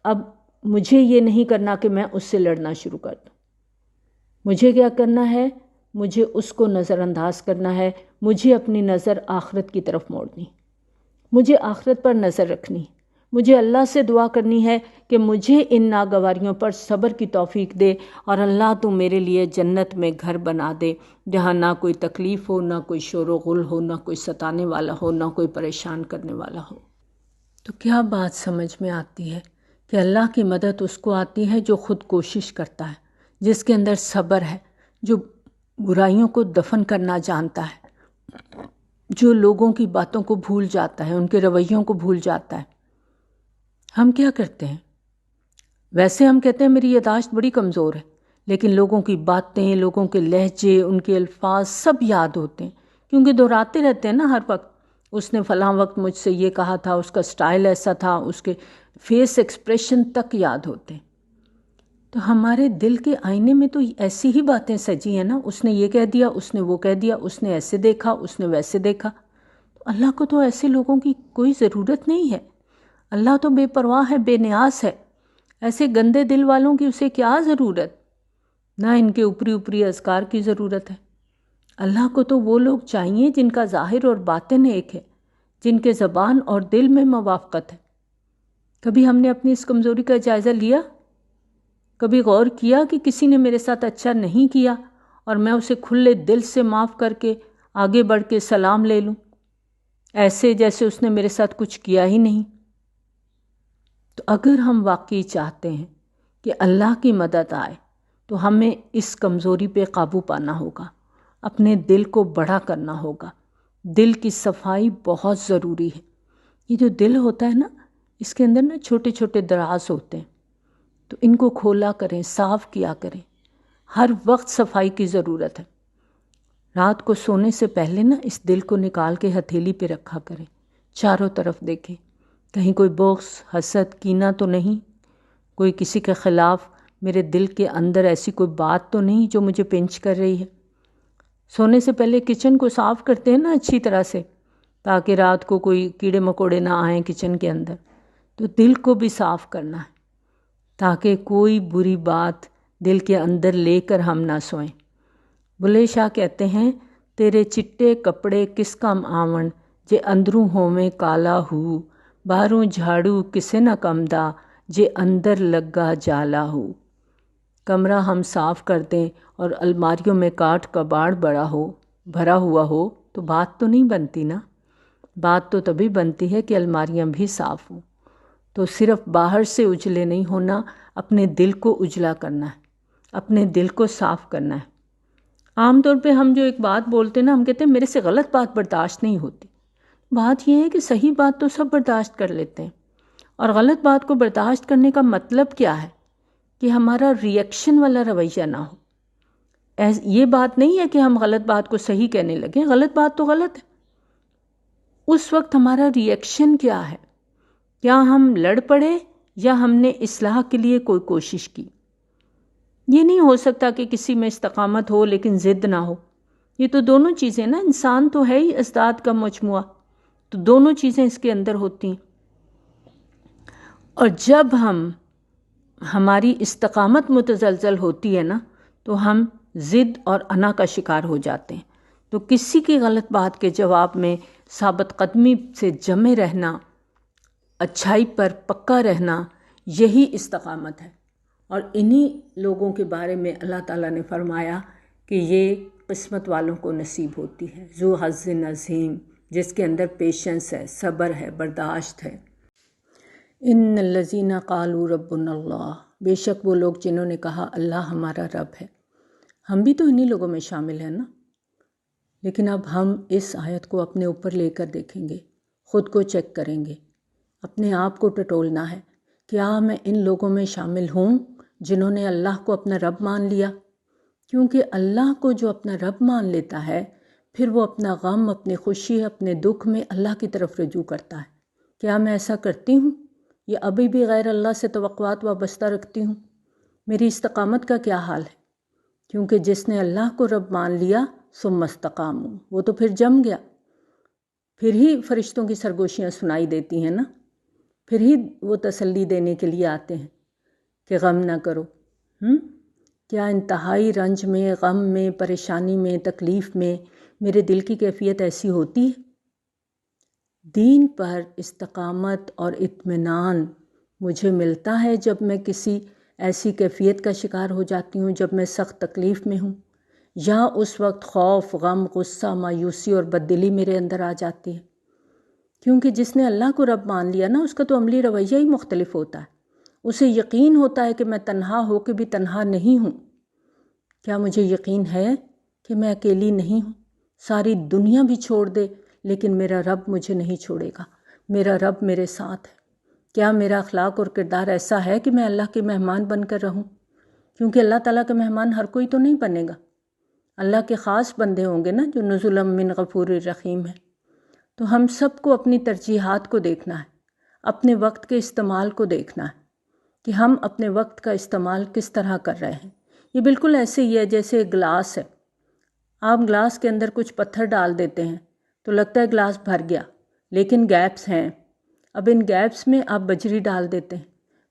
[SPEAKER 1] اب مجھے یہ نہیں کرنا کہ میں اس سے لڑنا شروع کر دوں۔ مجھے کیا کرنا ہے؟ مجھے اس کو نظر انداز کرنا ہے، مجھے اپنی نظر آخرت کی طرف موڑنی، مجھے آخرت پر نظر رکھنی، مجھے اللہ سے دعا کرنی ہے کہ مجھے ان ناگواریوں پر صبر کی توفیق دے، اور اللہ تو میرے لیے جنت میں گھر بنا دے جہاں نہ کوئی تکلیف ہو، نہ کوئی شور و غل ہو، نہ کوئی ستانے والا ہو، نہ کوئی پریشان کرنے والا ہو۔ تو کیا بات سمجھ میں آتی ہے کہ اللہ کی مدد اس کو آتی ہے جو خود کوشش کرتا ہے، جس کے اندر صبر ہے، جو برائیوں کو دفن کرنا جانتا ہے، جو لوگوں کی باتوں کو بھول جاتا ہے، ان کے رویوں کو بھول جاتا ہے۔ ہم کیا کرتے ہیں؟ ویسے ہم کہتے ہیں میری یادداشت بڑی کمزور ہے، لیکن لوگوں کی باتیں، لوگوں کے لہجے، ان کے الفاظ سب یاد ہوتے ہیں، کیونکہ دہراتے رہتے ہیں نا ہر وقت۔ اس نے فلاں وقت مجھ سے یہ کہا تھا، اس کا سٹائل ایسا تھا، اس کے فیس ایکسپریشن تک یاد ہوتے ہیں۔ تو ہمارے دل کے آئینے میں تو ایسی ہی باتیں سجی ہیں نا، اس نے یہ کہہ دیا، اس نے وہ کہہ دیا، اس نے ایسے دیکھا، اس نے ویسے دیکھا۔ تو اللہ کو تو ایسے لوگوں کی کوئی ضرورت نہیں ہے۔ اللہ تو بے پرواہ ہے، بے نیاز ہے۔ ایسے گندے دل والوں کی اسے کیا ضرورت؟ نہ ان کے اوپری اوپری اذکار کی ضرورت ہے۔ اللہ کو تو وہ لوگ چاہیے جن کا ظاہر اور باطن ایک ہے، جن کے زبان اور دل میں موافقت ہے۔ کبھی ہم نے اپنی اس کمزوری کا جائزہ لیا؟ کبھی غور کیا کہ کسی نے میرے ساتھ اچھا نہیں کیا اور میں اسے کھلے دل سے معاف کر کے آگے بڑھ کے سلام لے لوں، ایسے جیسے اس نے میرے ساتھ کچھ کیا ہی نہیں؟ تو اگر ہم واقعی چاہتے ہیں کہ اللہ کی مدد آئے تو ہمیں اس کمزوری پہ قابو پانا ہوگا، اپنے دل کو بڑا کرنا ہوگا۔ دل کی صفائی بہت ضروری ہے۔ یہ جو دل ہوتا ہے نا، اس کے اندر نا چھوٹے چھوٹے دراز ہوتے ہیں، تو ان کو کھولا کریں، صاف کیا کریں۔ ہر وقت صفائی کی ضرورت ہے۔ رات کو سونے سے پہلے نا اس دل کو نکال کے ہتھیلی پہ رکھا کریں، چاروں طرف دیکھیں، کہیں کوئی بغض، حسد، کینہ تو نہیں، کوئی کسی کے خلاف میرے دل کے اندر ایسی کوئی بات تو نہیں جو مجھے پنچ کر رہی ہے۔ سونے سے پہلے کچن کو صاف کرتے ہیں نا اچھی طرح سے، تاکہ رات کو کوئی کیڑے مکوڑے نہ آئیں کچن کے اندر۔ تو دل کو بھی صاف کرنا ہے تاکہ کوئی بری بات دل کے اندر لے کر ہم نہ سوئیں۔ بلے شاہ کہتے ہیں، تیرے چٹے کپڑے کس کم آون، جے اندروں ہوویں کالا ہو، باہروں جھاڑو کسے نہ کم دا، جے اندر لگا جالا ہو۔ کمرہ ہم صاف کر دیں اور الماریوں میں کاٹ کباڑ بھرا ہوا ہو تو بات تو نہیں بنتی نا. بات تو تبھی بنتی ہے کہ الماریاں بھی صاف ہوں. تو صرف باہر سے اجلے نہیں ہونا، اپنے دل کو اجلا کرنا ہے، اپنے دل کو صاف کرنا ہے. عام طور پہ ہم جو ایک بات بولتے ہیں نا، ہم کہتے ہیں میرے سے غلط بات برداشت نہیں ہوتی. بات یہ ہے کہ صحیح بات تو سب برداشت کر لیتے ہیں، اور غلط بات کو برداشت کرنے کا مطلب کیا ہے کہ ہمارا ریئیکشن والا رویہ نہ ہو. یہ بات نہیں ہے کہ ہم غلط بات کو صحیح کہنے لگیں. غلط بات تو غلط ہے. اس وقت ہمارا ریئیکشن کیا ہے؟ کیا ہم لڑ پڑے یا ہم نے اصلاح کے لیے کوئی کوشش کی؟ یہ نہیں ہو سکتا کہ کسی میں استقامت ہو لیکن ضد نہ ہو. یہ تو دونوں چیزیں نا، انسان تو ہے ہی ازداد کا مجموعہ، تو دونوں چیزیں اس کے اندر ہوتی ہیں. اور جب ہماری استقامت متزلزل ہوتی ہے نا، تو ہم ضد اور انا کا شکار ہو جاتے ہیں. تو کسی کی غلط بات کے جواب میں ثابت قدمی سے جمے رہنا، اچھائی پر پکا رہنا، یہی استقامت ہے. اور انہی لوگوں کے بارے میں اللہ تعالیٰ نے فرمایا کہ یہ قسمت والوں کو نصیب ہوتی ہے. ذو حظ عظیم، جس کے اندر پیشنس ہے، صبر ہے، برداشت ہے. ان الذین قالوا ربنا اللہ، بے شک وہ لوگ جنہوں نے کہا اللہ ہمارا رب ہے. ہم بھی تو انہی لوگوں میں شامل ہیں نا. لیکن اب ہم اس آیت کو اپنے اوپر لے کر دیکھیں گے، خود کو چیک کریں گے، اپنے آپ کو ٹٹولنا ہے. کیا میں ان لوگوں میں شامل ہوں جنہوں نے اللہ کو اپنا رب مان لیا؟ کیونکہ اللہ کو جو اپنا رب مان لیتا ہے، پھر وہ اپنا غم، اپنی خوشی، اپنے دکھ میں اللہ کی طرف رجوع کرتا ہے. کیا میں ایسا کرتی ہوں یا ابھی بھی غیر اللہ سے توقعات وابستہ رکھتی ہوں؟ میری استقامت کا کیا حال ہے؟ کیونکہ جس نے اللہ کو رب مان لیا ثم استقاموا، وہ تو پھر جم گیا. پھر ہی فرشتوں کی سرگوشیاں سنائی دیتی ہیں نا، پھر ہی وہ تسلی دینے کے لیے آتے ہیں کہ غم نہ کرو. کیا انتہائی رنج میں، غم میں، پریشانی میں، تکلیف میں میرے دل کی کیفیت ایسی ہوتی ہے؟ دین پر استقامت اور اطمینان مجھے ملتا ہے جب میں کسی ایسی کیفیت کا شکار ہو جاتی ہوں، جب میں سخت تکلیف میں ہوں، یا اس وقت خوف، غم، غصہ، مایوسی اور بددلی میرے اندر آ جاتی ہے. کیونکہ جس نے اللہ کو رب مان لیا نا، اس کا تو عملی رویہ ہی مختلف ہوتا ہے. اسے یقین ہوتا ہے کہ میں تنہا ہو کے بھی تنہا نہیں ہوں. کیا مجھے یقین ہے کہ میں اکیلی نہیں ہوں؟ ساری دنیا بھی چھوڑ دے لیکن میرا رب مجھے نہیں چھوڑے گا، میرا رب میرے ساتھ ہے. کیا میرا اخلاق اور کردار ایسا ہے کہ میں اللہ کے مہمان بن کر رہوں؟ کیونکہ اللہ تعالیٰ کے مہمان ہر کوئی تو نہیں بنے گا. اللہ کے خاص بندے ہوں گے نا جو نزلا من غفور الرحیم ہے. تو ہم سب کو اپنی ترجیحات کو دیکھنا ہے، اپنے وقت کے استعمال کو دیکھنا ہے کہ ہم اپنے وقت کا استعمال کس طرح کر رہے ہیں. یہ بالکل ایسے ہی ہے جیسے ایک گلاس ہے. آپ گلاس کے اندر کچھ پتھر ڈال دیتے ہیں تو لگتا ہے گلاس بھر گیا، لیکن گیپس ہیں. اب ان گیپس میں آپ بجری ڈال دیتے ہیں.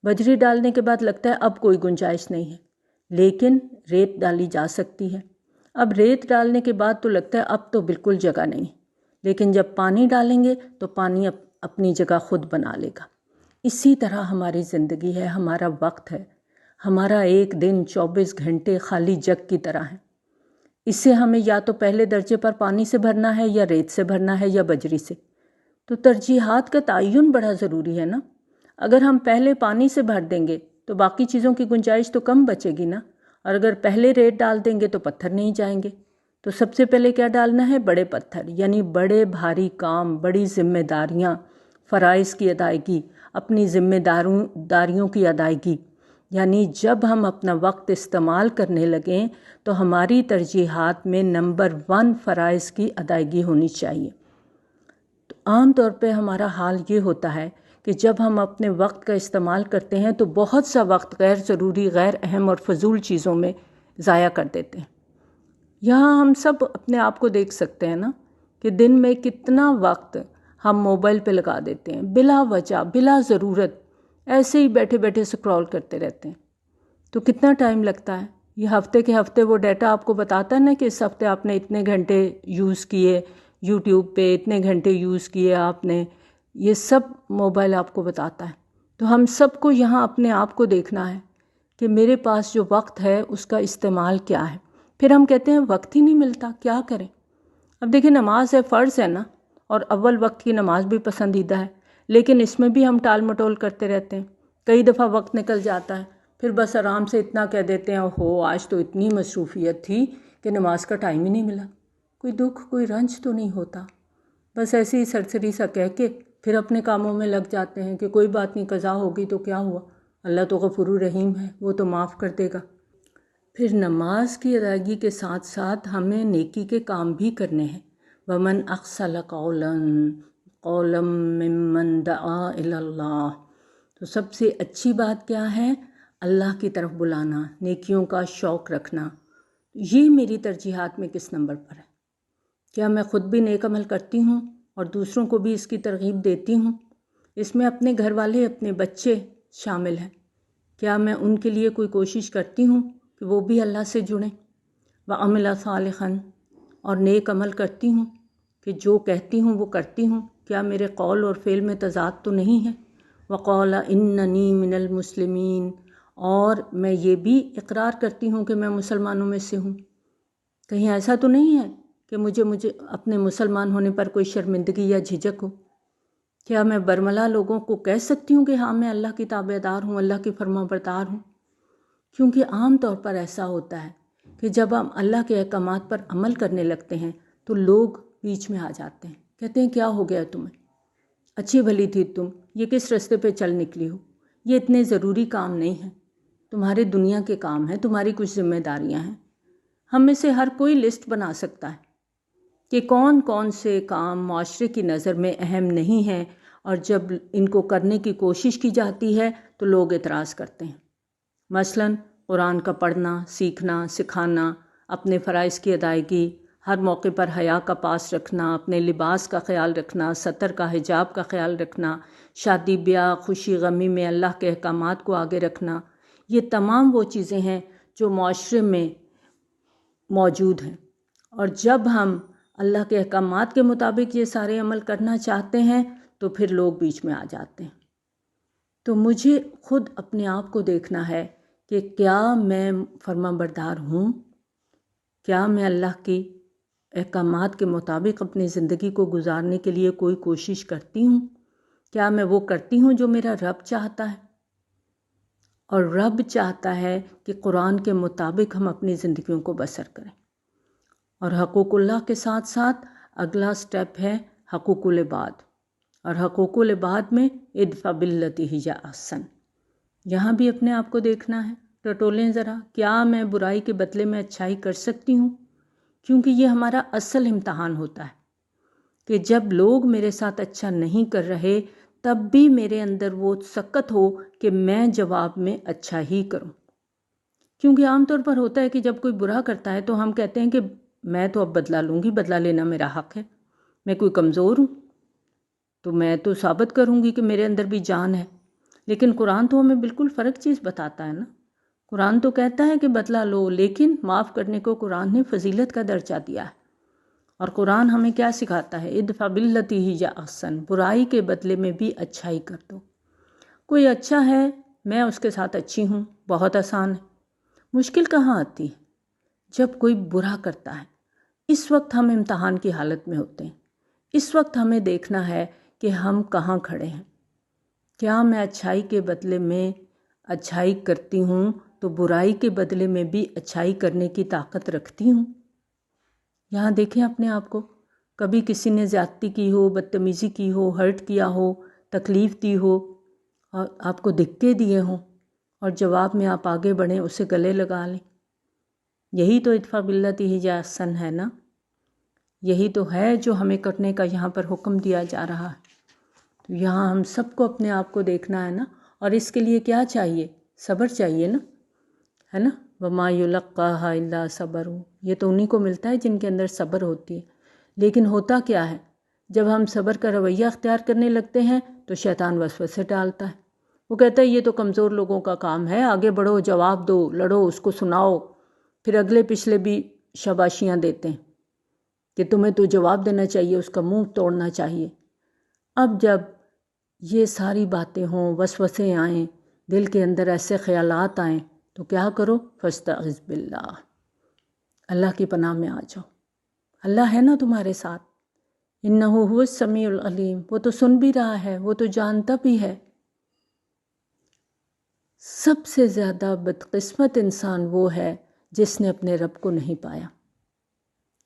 [SPEAKER 1] بجری ڈالنے کے بعد لگتا ہے اب کوئی گنجائش نہیں ہے، لیکن ریت ڈالی جا سکتی ہے. اب ریت ڈالنے کے بعد تو لگتا ہے اب تو بالکل جگہ نہیں، لیکن جب پانی ڈالیں گے تو پانی اپنی جگہ خود بنا لے گا. اسی طرح ہماری زندگی ہے، ہمارا وقت ہے. ہمارا ایک دن 24 گھنٹے خالی جگ کی طرح ہے. اسے ہمیں یا تو پہلے درجے پر پانی سے بھرنا ہے، یا ریت سے بھرنا ہے، یا بجری سے. تو ترجیحات کا تعین بڑا ضروری ہے نا. اگر ہم پہلے پانی سے بھر دیں گے تو باقی چیزوں کی گنجائش تو کم بچے گی نا، اور اگر پہلے ریت ڈال دیں گے تو پتھر نہیں جائیں گے. تو سب سے پہلے کیا ڈالنا ہے؟ بڑے پتھر، یعنی بڑے بھاری کام، بڑی ذمہ داریاں، فرائض کی ادائیگی، اپنی ذمہ داریوں کی ادائیگی. یعنی جب ہم اپنا وقت استعمال کرنے لگیں تو ہماری ترجیحات میں نمبر 1 فرائض کی ادائیگی ہونی چاہیے. تو عام طور پہ ہمارا حال یہ ہوتا ہے کہ جب ہم اپنے وقت کا استعمال کرتے ہیں تو بہت سا وقت غیر ضروری، غیر اہم اور فضول چیزوں میں ضائع کر دیتے ہیں. یہاں ہم سب اپنے آپ کو دیکھ سکتے ہیں نا کہ دن میں کتنا وقت ہم موبائل پہ لگا دیتے ہیں، بلا وجہ، بلا ضرورت، ایسے ہی بیٹھے بیٹھے سکرول کرتے رہتے ہیں. تو کتنا ٹائم لگتا ہے. یہ ہفتے کے ہفتے وہ ڈیٹا آپ کو بتاتا ہے نا کہ اس ہفتے آپ نے اتنے گھنٹے یوز کیے، یوٹیوب پہ اتنے گھنٹے یوز کیے آپ نے، یہ سب موبائل آپ کو بتاتا ہے. تو ہم سب کو یہاں اپنے آپ کو دیکھنا ہے کہ میرے پاس جو وقت ہے اس کا استعمال کیا ہے. پھر ہم کہتے ہیں وقت ہی نہیں ملتا، کیا کریں. اب دیکھیں نماز ہے، فرض ہے نا، اور اول وقت کی نماز بھی پسندیدہ ہے، لیکن اس میں بھی ہم ٹال مٹول کرتے رہتے ہیں. کئی دفعہ وقت نکل جاتا ہے، پھر بس آرام سے اتنا کہہ دیتے ہیں ہو آج تو اتنی مصروفیت تھی کہ نماز کا ٹائم ہی نہیں ملا. کوئی دکھ کوئی رنج تو نہیں ہوتا، بس ایسے ہی سرسری سا کہہ کے پھر اپنے کاموں میں لگ جاتے ہیں کہ کوئی بات نہیں، قضا ہوگی تو کیا ہوا، اللہ تو غفور الرحیم ہے، وہ تو معاف کر دے گا. پھر نماز کی ادائیگی کے ساتھ ساتھ ہمیں نیکی کے کام بھی کرنے ہیں. وَمَنْ أَحْسَنُ قَوْلًا مِّمَّنْ دَعَا إِلَى اللَّهِ. تو سب سے اچھی بات کیا ہے؟ اللہ کی طرف بلانا، نیکیوں کا شوق رکھنا. یہ میری ترجیحات میں کس نمبر پر ہے؟ کیا میں خود بھی نیک عمل کرتی ہوں اور دوسروں کو بھی اس کی ترغیب دیتی ہوں؟ اس میں اپنے گھر والے، اپنے بچے شامل ہیں. کیا میں ان کے لیے کوئی کوشش کرتی ہوں کہ وہ بھی اللہ سے جڑیں؟ وَعَمِلَ صَالِحًا، اور نیک عمل کرتی ہوں کہ جو کہتی ہوں وہ کرتی ہوں. کیا میرے قول اور فعل میں تضاد تو نہیں ہے؟ وَقَالَ إِنَّنِي مِنَ الْمُسْلِمِينَ، اور میں یہ بھی اقرار کرتی ہوں کہ میں مسلمانوں میں سے ہوں. کہیں ایسا تو نہیں ہے کہ مجھے اپنے مسلمان ہونے پر کوئی شرمندگی یا جھجک ہو؟ کیا میں برملا لوگوں کو کہہ سکتی ہوں کہ ہاں میں اللہ کی تابع دار ہوں، اللہ کی فرما بردار ہوں؟ کیونکہ عام طور پر ایسا ہوتا ہے کہ جب ہم اللہ کے احکامات پر عمل کرنے لگتے ہیں تو لوگ بیچ میں آ جاتے ہیں، کہتے ہیں کیا ہو گیا تمہیں، اچھی بھلی تھی تم، یہ کس راستے پہ چل نکلی ہو، یہ اتنے ضروری کام نہیں ہیں، تمہارے دنیا کے کام ہیں، تمہاری کچھ ذمہ داریاں ہیں. ہم میں سے ہر کوئی لسٹ بنا سکتا ہے کہ کون کون سے کام معاشرے کی نظر میں اہم نہیں ہیں، اور جب ان کو کرنے کی کوشش کی جاتی ہے تو لوگ اعتراض کرتے ہیں. مثلاً قرآن کا پڑھنا، سیکھنا، سکھانا، اپنے فرائض کی ادائیگی، ہر موقع پر حیا کا پاس رکھنا، اپنے لباس کا خیال رکھنا، ستر کا حجاب کا خیال رکھنا، شادی بیاہ خوشی غمی میں اللہ کے احکامات کو آگے رکھنا. یہ تمام وہ چیزیں ہیں جو معاشرے میں موجود ہیں، اور جب ہم اللہ کے احکامات کے مطابق یہ سارے عمل کرنا چاہتے ہیں تو پھر لوگ بیچ میں آ جاتے ہیں. تو مجھے خود اپنے آپ کو دیکھنا ہے کہ کیا میں فرما بردار ہوں؟ کیا میں اللہ کی احکامات کے مطابق اپنی زندگی کو گزارنے کے لیے کوئی کوشش کرتی ہوں؟ کیا میں وہ کرتی ہوں جو میرا رب چاہتا ہے؟ اور رب چاہتا ہے کہ قرآن کے مطابق ہم اپنی زندگیوں کو بسر کریں. اور حقوق اللہ کے ساتھ ساتھ اگلا سٹیپ ہے حقوق العباد. اور حقوق العباد میں ادفع باللتی ہی احسن. یہاں بھی اپنے آپ کو دیکھنا ہے، ٹٹولیں ذرا، کیا میں برائی کے بدلے میں اچھائی کر سکتی ہوں؟ کیونکہ یہ ہمارا اصل امتحان ہوتا ہے کہ جب لوگ میرے ساتھ اچھا نہیں کر رہے تب بھی میرے اندر وہ سکت ہو کہ میں جواب میں اچھا ہی کروں. کیونکہ عام طور پر ہوتا ہے کہ جب کوئی برا کرتا ہے تو ہم کہتے ہیں کہ میں تو اب بدلہ لوں گی، بدلہ لینا میرا حق ہے، میں کوئی کمزور ہوں تو میں تو ثابت کروں گی کہ میرے اندر بھی جان ہے. لیکن قرآن تو ہمیں بالکل فرق چیز بتاتا ہے نا. قرآن تو کہتا ہے کہ بدلہ لو، لیکن معاف کرنے کو قرآن نے فضیلت کا درجہ دیا ہے. اور قرآن ہمیں کیا سکھاتا ہے؟ ادفع باللتی ہی احسن، برائی کے بدلے میں بھی اچھائی کر دو. کوئی اچھا ہے، میں اس کے ساتھ اچھی ہوں، بہت آسان ہے. مشکل کہاں آتی ہے؟ جب کوئی برا کرتا ہے. اس وقت ہم امتحان کی حالت میں ہوتے ہیں. اس وقت ہمیں دیکھنا ہے کہ ہم کہاں کھڑے ہیں. کیا میں اچھائی کے بدلے میں اچھائی کرتی ہوں تو برائی کے بدلے میں بھی اچھائی کرنے کی طاقت رکھتی ہوں؟ یہاں دیکھیں اپنے آپ کو، کبھی کسی نے زیادتی کی ہو، بدتمیزی کی ہو، ہرٹ کیا ہو، تکلیف دی ہو، اور آپ کو دھکے دیے ہوں، اور جواب میں آپ آگے بڑھیں، اسے گلے لگا لیں. یہی تو ادفع باللتی ہی احسن ہے نا. یہی تو ہے جو ہمیں کرنے کا یہاں پر حکم دیا جا رہا ہے. تو یہاں ہم سب کو اپنے آپ کو دیکھنا ہے نا. اور اس کے لیے کیا چاہیے؟ صبر چاہیے نا، ہے نا. وما یلقاها الا صبر، یہ تو انہی کو ملتا ہے جن کے اندر صبر ہوتی ہے. لیکن ہوتا کیا ہے؟ جب ہم صبر کا رویہ اختیار کرنے لگتے ہیں تو شیطان وسوسے ڈالتا ہے. وہ کہتا ہے یہ تو کمزور لوگوں کا کام ہے، آگے بڑھو، جواب دو، لڑو، اس کو سناؤ. پھر اگلے پچھلے بھی شاباشیاں دیتے ہیں کہ تمہیں تو جواب دینا چاہیے، اس کا منہ توڑنا چاہیے. اب جب یہ ساری باتیں ہوں، وسوسے آئیں، دل کے اندر ایسے خیالات آئیں تو کیا کرو؟ فاستعذ باللہ، اللہ کی پناہ میں آ جاؤ۔ اللہ ہے نا تمہارے ساتھ، انہ هو السمیع العلیم، وہ تو سن بھی رہا ہے، وہ تو جانتا بھی ہے۔ سب سے زیادہ بدقسمت انسان وہ ہے جس نے اپنے رب کو نہیں پایا،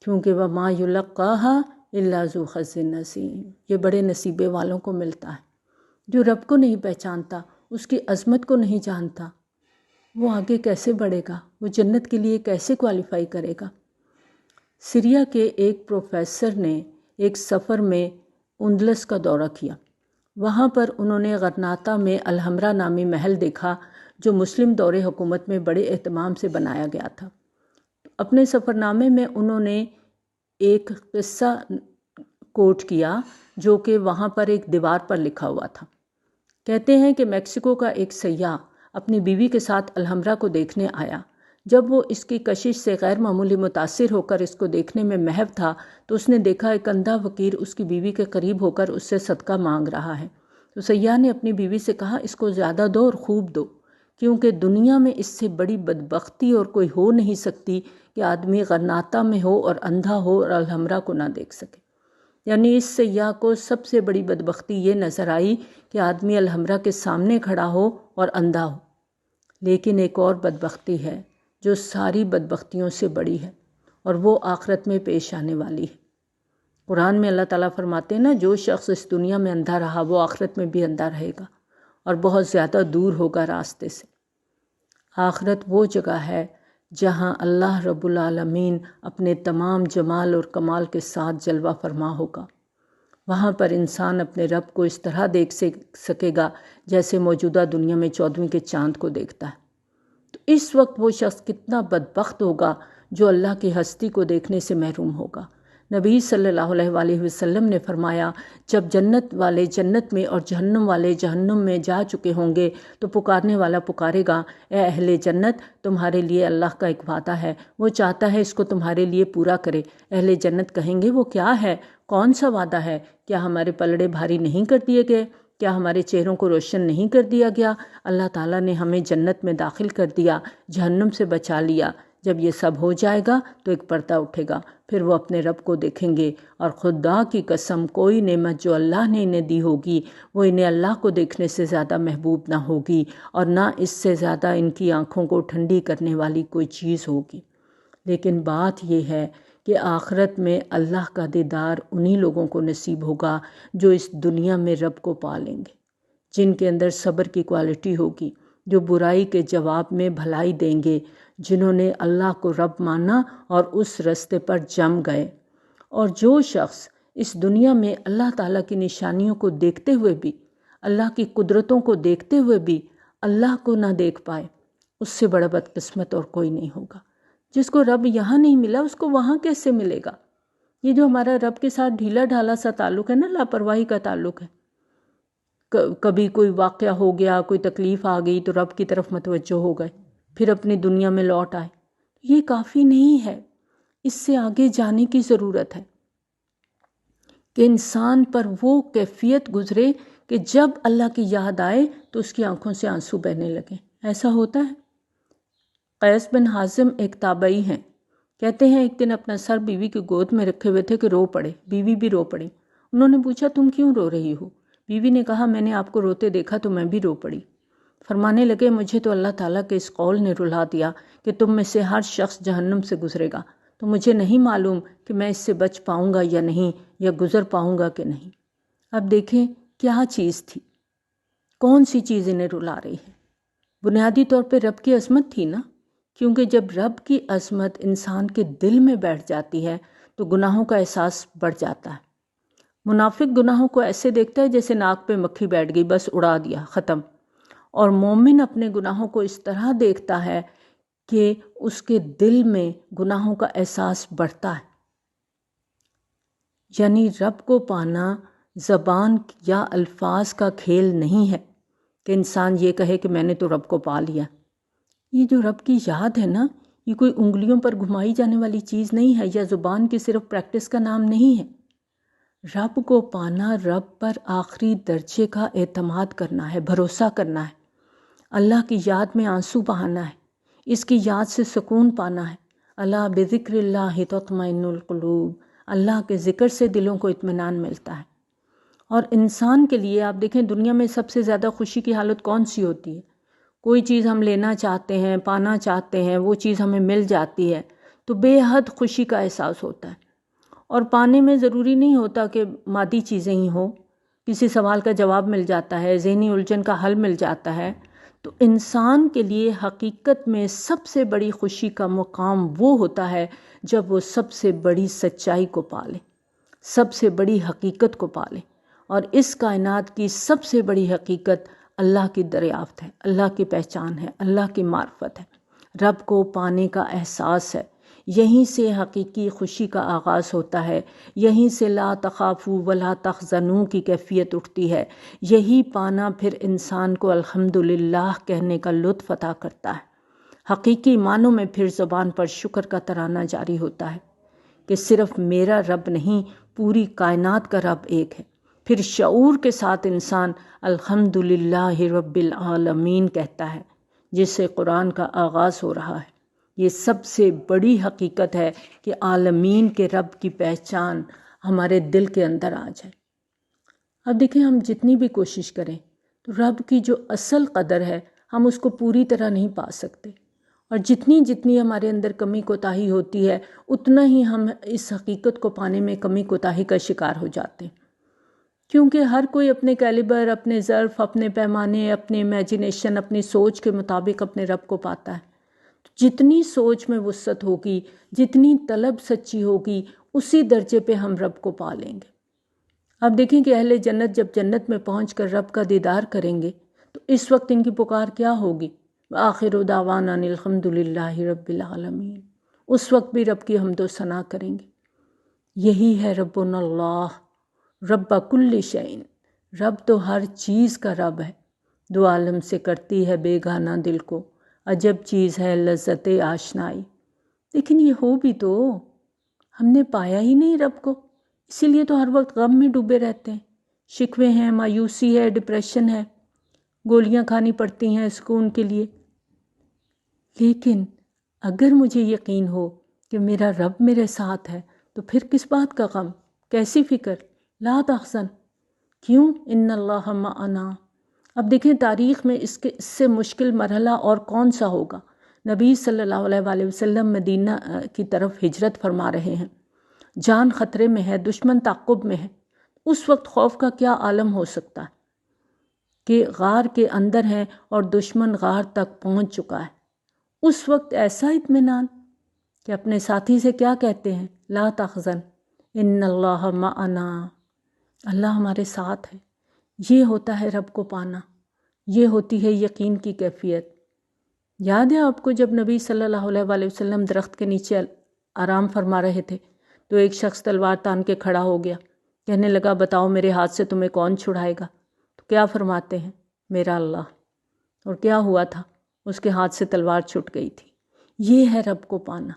[SPEAKER 1] کیونکہ وَمَا يُلَقَّاهَا إِلَّا ذُو حَظٍّ عَظِيمٍ، یہ بڑے نصیبے والوں کو ملتا ہے۔ جو رب کو نہیں پہچانتا، اس کی عظمت کو نہیں جانتا، وہ آگے کیسے بڑھے گا؟ وہ جنت کے لیے کیسے کوالیفائی کرے گا؟ سیریا کے ایک پروفیسر نے ایک سفر میں اندلس کا دورہ کیا۔ وہاں پر انہوں نے غرناطہ میں الحمرا نامی محل دیکھا جو مسلم دور حکومت میں بڑے اہتمام سے بنایا گیا تھا۔ اپنے سفر نامے میں انہوں نے ایک قصہ کوٹ کیا جو کہ وہاں پر ایک دیوار پر لکھا ہوا تھا۔ کہتے ہیں کہ میکسیکو کا ایک سیاح اپنی بیوی کے ساتھ الحمرا کو دیکھنے آیا۔ جب وہ اس کی کشش سے غیر معمولی متاثر ہو کر اس کو دیکھنے میں محو تھا تو اس نے دیکھا ایک اندھا فقیر اس کی بیوی کے قریب ہو کر اس سے صدقہ مانگ رہا ہے۔ تو سیاح نے اپنی بیوی سے کہا، اس کو زیادہ دو اور خوب دو، کیونکہ دنیا میں اس سے بڑی بدبختی اور کوئی ہو نہیں سکتی کہ آدمی غرناطہ میں ہو اور اندھا ہو اور الحمرا کو نہ دیکھ سکے۔ یعنی اس سیاح کو سب سے بڑی بدبختی یہ نظر آئی کہ آدمی الحمرا کے سامنے کھڑا ہو اور اندھا ہو۔ لیکن ایک اور بدبختی ہے جو ساری بدبختیوں سے بڑی ہے، اور وہ آخرت میں پیش آنے والی ہے۔ قرآن میں اللہ تعالیٰ فرماتے ہیں نا، جو شخص اس دنیا میں اندھا رہا وہ آخرت میں بھی اندھا رہے گا اور بہت زیادہ دور ہوگا راستے سے۔ آخرت وہ جگہ ہے جہاں اللہ رب العالمین اپنے تمام جمال اور کمال کے ساتھ جلوہ فرما ہوگا۔ وہاں پر انسان اپنے رب کو اس طرح دیکھ سکے گا جیسے موجودہ دنیا میں 14ویں کے چاند کو دیکھتا ہے۔ تو اس وقت وہ شخص کتنا بدبخت ہوگا جو اللہ کی ہستی کو دیکھنے سے محروم ہوگا۔ نبی صلی اللہ علیہ وآلہ وسلم نے فرمایا، جب جنت والے جنت میں اور جہنم والے جہنم میں جا چکے ہوں گے تو پکارنے والا پکارے گا، اے اہل جنت، تمہارے لیے اللہ کا ایک وعدہ ہے، وہ چاہتا ہے اس کو تمہارے لیے پورا کرے۔ اہل جنت کہیں گے، وہ کیا ہے؟ کون سا وعدہ ہے؟ کیا ہمارے پلڑے بھاری نہیں کر دیے گئے؟ کیا ہمارے چہروں کو روشن نہیں کر دیا گیا؟ اللہ تعالیٰ نے ہمیں جنت میں داخل کر دیا، جہنم سے بچا لیا۔ جب یہ سب ہو جائے گا تو ایک پردہ اٹھے گا، پھر وہ اپنے رب کو دیکھیں گے، اور خدا کی قسم کوئی نعمت جو اللہ نے انہیں دی ہوگی وہ انہیں اللہ کو دیکھنے سے زیادہ محبوب نہ ہوگی، اور نہ اس سے زیادہ ان کی آنکھوں کو ٹھنڈی کرنے والی کوئی چیز ہوگی۔ لیکن بات یہ ہے کہ آخرت میں اللہ کا دیدار انہی لوگوں کو نصیب ہوگا جو اس دنیا میں رب کو پا لیں گے، جن کے اندر صبر کی کوالٹی ہوگی، جو برائی کے جواب میں بھلائی دیں گے، جنہوں نے اللہ کو رب مانا اور اس رستے پر جم گئے۔ اور جو شخص اس دنیا میں اللہ تعالیٰ کی نشانیوں کو دیکھتے ہوئے بھی، اللہ کی قدرتوں کو دیکھتے ہوئے بھی اللہ کو نہ دیکھ پائے، اس سے بڑا بدقسمت اور کوئی نہیں ہوگا۔ جس کو رب یہاں نہیں ملا اس کو وہاں کیسے ملے گا؟ یہ جو ہمارا رب کے ساتھ ڈھیلا ڈھالا سا تعلق ہے نا، لاپرواہی کا تعلق ہے۔ کبھی کوئی واقعہ ہو گیا، کوئی تکلیف آ گئی تو رب کی طرف متوجہ ہو گئے، پھر اپنی دنیا میں لوٹ آئے۔ یہ کافی نہیں ہے، اس سے آگے جانے کی ضرورت ہے کہ انسان پر وہ کیفیت گزرے کہ جب اللہ کی یاد آئے تو اس کی آنکھوں سے آنسو بہنے لگیں۔ ایسا ہوتا ہے۔ قیس بن حازم ایک تابعی ہیں، کہتے ہیں ایک دن اپنا سر بیوی کی گود میں رکھے ہوئے تھے کہ رو پڑے، بیوی بھی رو پڑی۔ انہوں نے پوچھا، تم کیوں رو رہی ہو؟ بیوی نے کہا، میں نے آپ کو روتے دیکھا تو میں بھی رو پڑی۔ فرمانے لگے، مجھے تو اللہ تعالیٰ کے اس قول نے رلا دیا کہ تم میں سے ہر شخص جہنم سے گزرے گا، تو مجھے نہیں معلوم کہ میں اس سے بچ پاؤں گا یا نہیں، یا گزر پاؤں گا کہ نہیں۔ اب دیکھیں کیا چیز تھی، کون سی چیز انہیں رلا رہی ہے؟ بنیادی طور پہ رب کی عظمت تھی نا، کیونکہ جب رب کی عظمت انسان کے دل میں بیٹھ جاتی ہے تو گناہوں کا احساس بڑھ جاتا ہے۔ منافق گناہوں کو ایسے دیکھتا ہے جیسے ناک پہ مکھی بیٹھ گئی، بس اڑا دیا، ختم۔ اور مومن اپنے گناہوں کو اس طرح دیکھتا ہے کہ اس کے دل میں گناہوں کا احساس بڑھتا ہے۔ یعنی رب کو پانا زبان یا الفاظ کا کھیل نہیں ہے کہ انسان یہ کہے کہ میں نے تو رب کو پا لیا۔ یہ جو رب کی یاد ہے نا، یہ کوئی انگلیوں پر گھمائی جانے والی چیز نہیں ہے، یا زبان کی صرف پریکٹس کا نام نہیں ہے۔ رب کو پانا رب پر آخری درجے کا اعتماد کرنا ہے، بھروسہ کرنا ہے، اللہ کی یاد میں آنسو بہانا ہے، اس کی یاد سے سکون پانا ہے۔ الا بذکر اللہ تطمئن القلوب، اللہ کے ذکر سے دلوں کو اطمینان ملتا ہے۔ اور انسان کے لیے آپ دیکھیں دنیا میں سب سے زیادہ خوشی کی حالت کون سی ہوتی ہے؟ کوئی چیز ہم لینا چاہتے ہیں، پانا چاہتے ہیں، وہ چیز ہمیں مل جاتی ہے تو بے حد خوشی کا احساس ہوتا ہے۔ اور پانے میں ضروری نہیں ہوتا کہ مادی چیزیں ہی ہوں، کسی سوال کا جواب مل جاتا ہے، ذہنی الجھن کا حل مل جاتا ہے۔ تو انسان کے لیے حقیقت میں سب سے بڑی خوشی کا مقام وہ ہوتا ہے جب وہ سب سے بڑی سچائی کو پالے، سب سے بڑی حقیقت کو پالے۔ اور اس کائنات کی سب سے بڑی حقیقت اللہ کی دریافت ہے، اللہ کی پہچان ہے، اللہ کی معرفت ہے، رب کو پانے کا احساس ہے۔ یہیں سے حقیقی خوشی کا آغاز ہوتا ہے، یہیں سے لا تخافوا ولا تحزنوا کی کیفیت اٹھتی ہے۔ یہی پانا پھر انسان کو الحمدللہ کہنے کا لطف عطا کرتا ہے۔ حقیقی معنوں میں پھر زبان پر شکر کا ترانہ جاری ہوتا ہے کہ صرف میرا رب نہیں، پوری کائنات کا رب ایک ہے۔ پھر شعور کے ساتھ انسان الحمدللہ رب العالمین کہتا ہے، جس سے قرآن کا آغاز ہو رہا ہے۔ یہ سب سے بڑی حقیقت ہے کہ عالمین کے رب کی پہچان ہمارے دل کے اندر آ جائے۔ اب دیکھیں ہم جتنی بھی کوشش کریں تو رب کی جو اصل قدر ہے ہم اس کو پوری طرح نہیں پا سکتے، اور جتنی ہمارے اندر کمی کوتاہی ہوتی ہے اتنا ہی ہم اس حقیقت کو پانے میں کمی کوتاہی کا شکار ہو جاتے ہیں۔ کیونکہ ہر کوئی اپنے کیلیبر، اپنے ظرف، اپنے پیمانے، اپنے امیجنیشن، اپنی سوچ کے مطابق اپنے رب کو پاتا ہے۔ جتنی سوچ میں وسعت ہوگی، جتنی طلب سچی ہوگی، اسی درجے پہ ہم رب کو پا لیں گے۔ اب دیکھیں کہ اہل جنت جب جنت میں پہنچ کر رب کا دیدار کریں گے تو اس وقت ان کی پکار کیا ہوگی؟ آخر دعوانا ان الحمد للہ رب العالمین۔ اس وقت بھی رب کی حمد و ثنا کریں گے۔ یہی ہے ربنا اللہ رب کل شیء، رب تو ہر چیز کا رب ہے، دو عالم سے کرتی ہے بیگانہ دل کو، عجب چیز ہے لذت آشنائی۔ لیکن یہ ہو بھی تو ہم نے پایا ہی نہیں رب کو، اسی لیے تو ہر وقت غم میں ڈوبے رہتے ہیں، شکوے ہیں، مایوسی ہے، ڈپریشن ہے، گولیاں کھانی پڑتی ہیں سکون کے لیے۔ لیکن اگر مجھے یقین ہو کہ میرا رب میرے ساتھ ہے تو پھر کس بات کا غم، کیسی فکر؟ لا تحزن، کیوں؟ ان اللہ معنا۔ اب دیکھیں تاریخ میں اس سے مشکل مرحلہ اور کون سا ہوگا؟ نبی صلی اللہ علیہ وآلہ وسلم مدینہ کی طرف ہجرت فرما رہے ہیں، جان خطرے میں ہے، دشمن تعقب میں ہے۔ اس وقت خوف کا کیا عالم ہو سکتا ہے کہ غار کے اندر ہیں اور دشمن غار تک پہنچ چکا ہے۔ اس وقت ایسا اطمینان کہ اپنے ساتھی سے کیا کہتے ہیں؟ لا تحزن ان اللہ معنا، اللہ ہمارے ساتھ ہے۔ یہ ہوتا ہے رب کو پانا، یہ ہوتی ہے یقین کی کیفیت۔ یاد ہے آپ کو جب نبی صلی اللہ علیہ وآلہ وسلم درخت کے نیچے آرام فرما رہے تھے تو ایک شخص تلوار تان کے کھڑا ہو گیا، کہنے لگا بتاؤ میرے ہاتھ سے تمہیں کون چھڑائے گا؟ تو کیا فرماتے ہیں؟ میرا اللہ۔ اور کیا ہوا تھا؟ اس کے ہاتھ سے تلوار چھٹ گئی تھی۔ یہ ہے رب کو پانا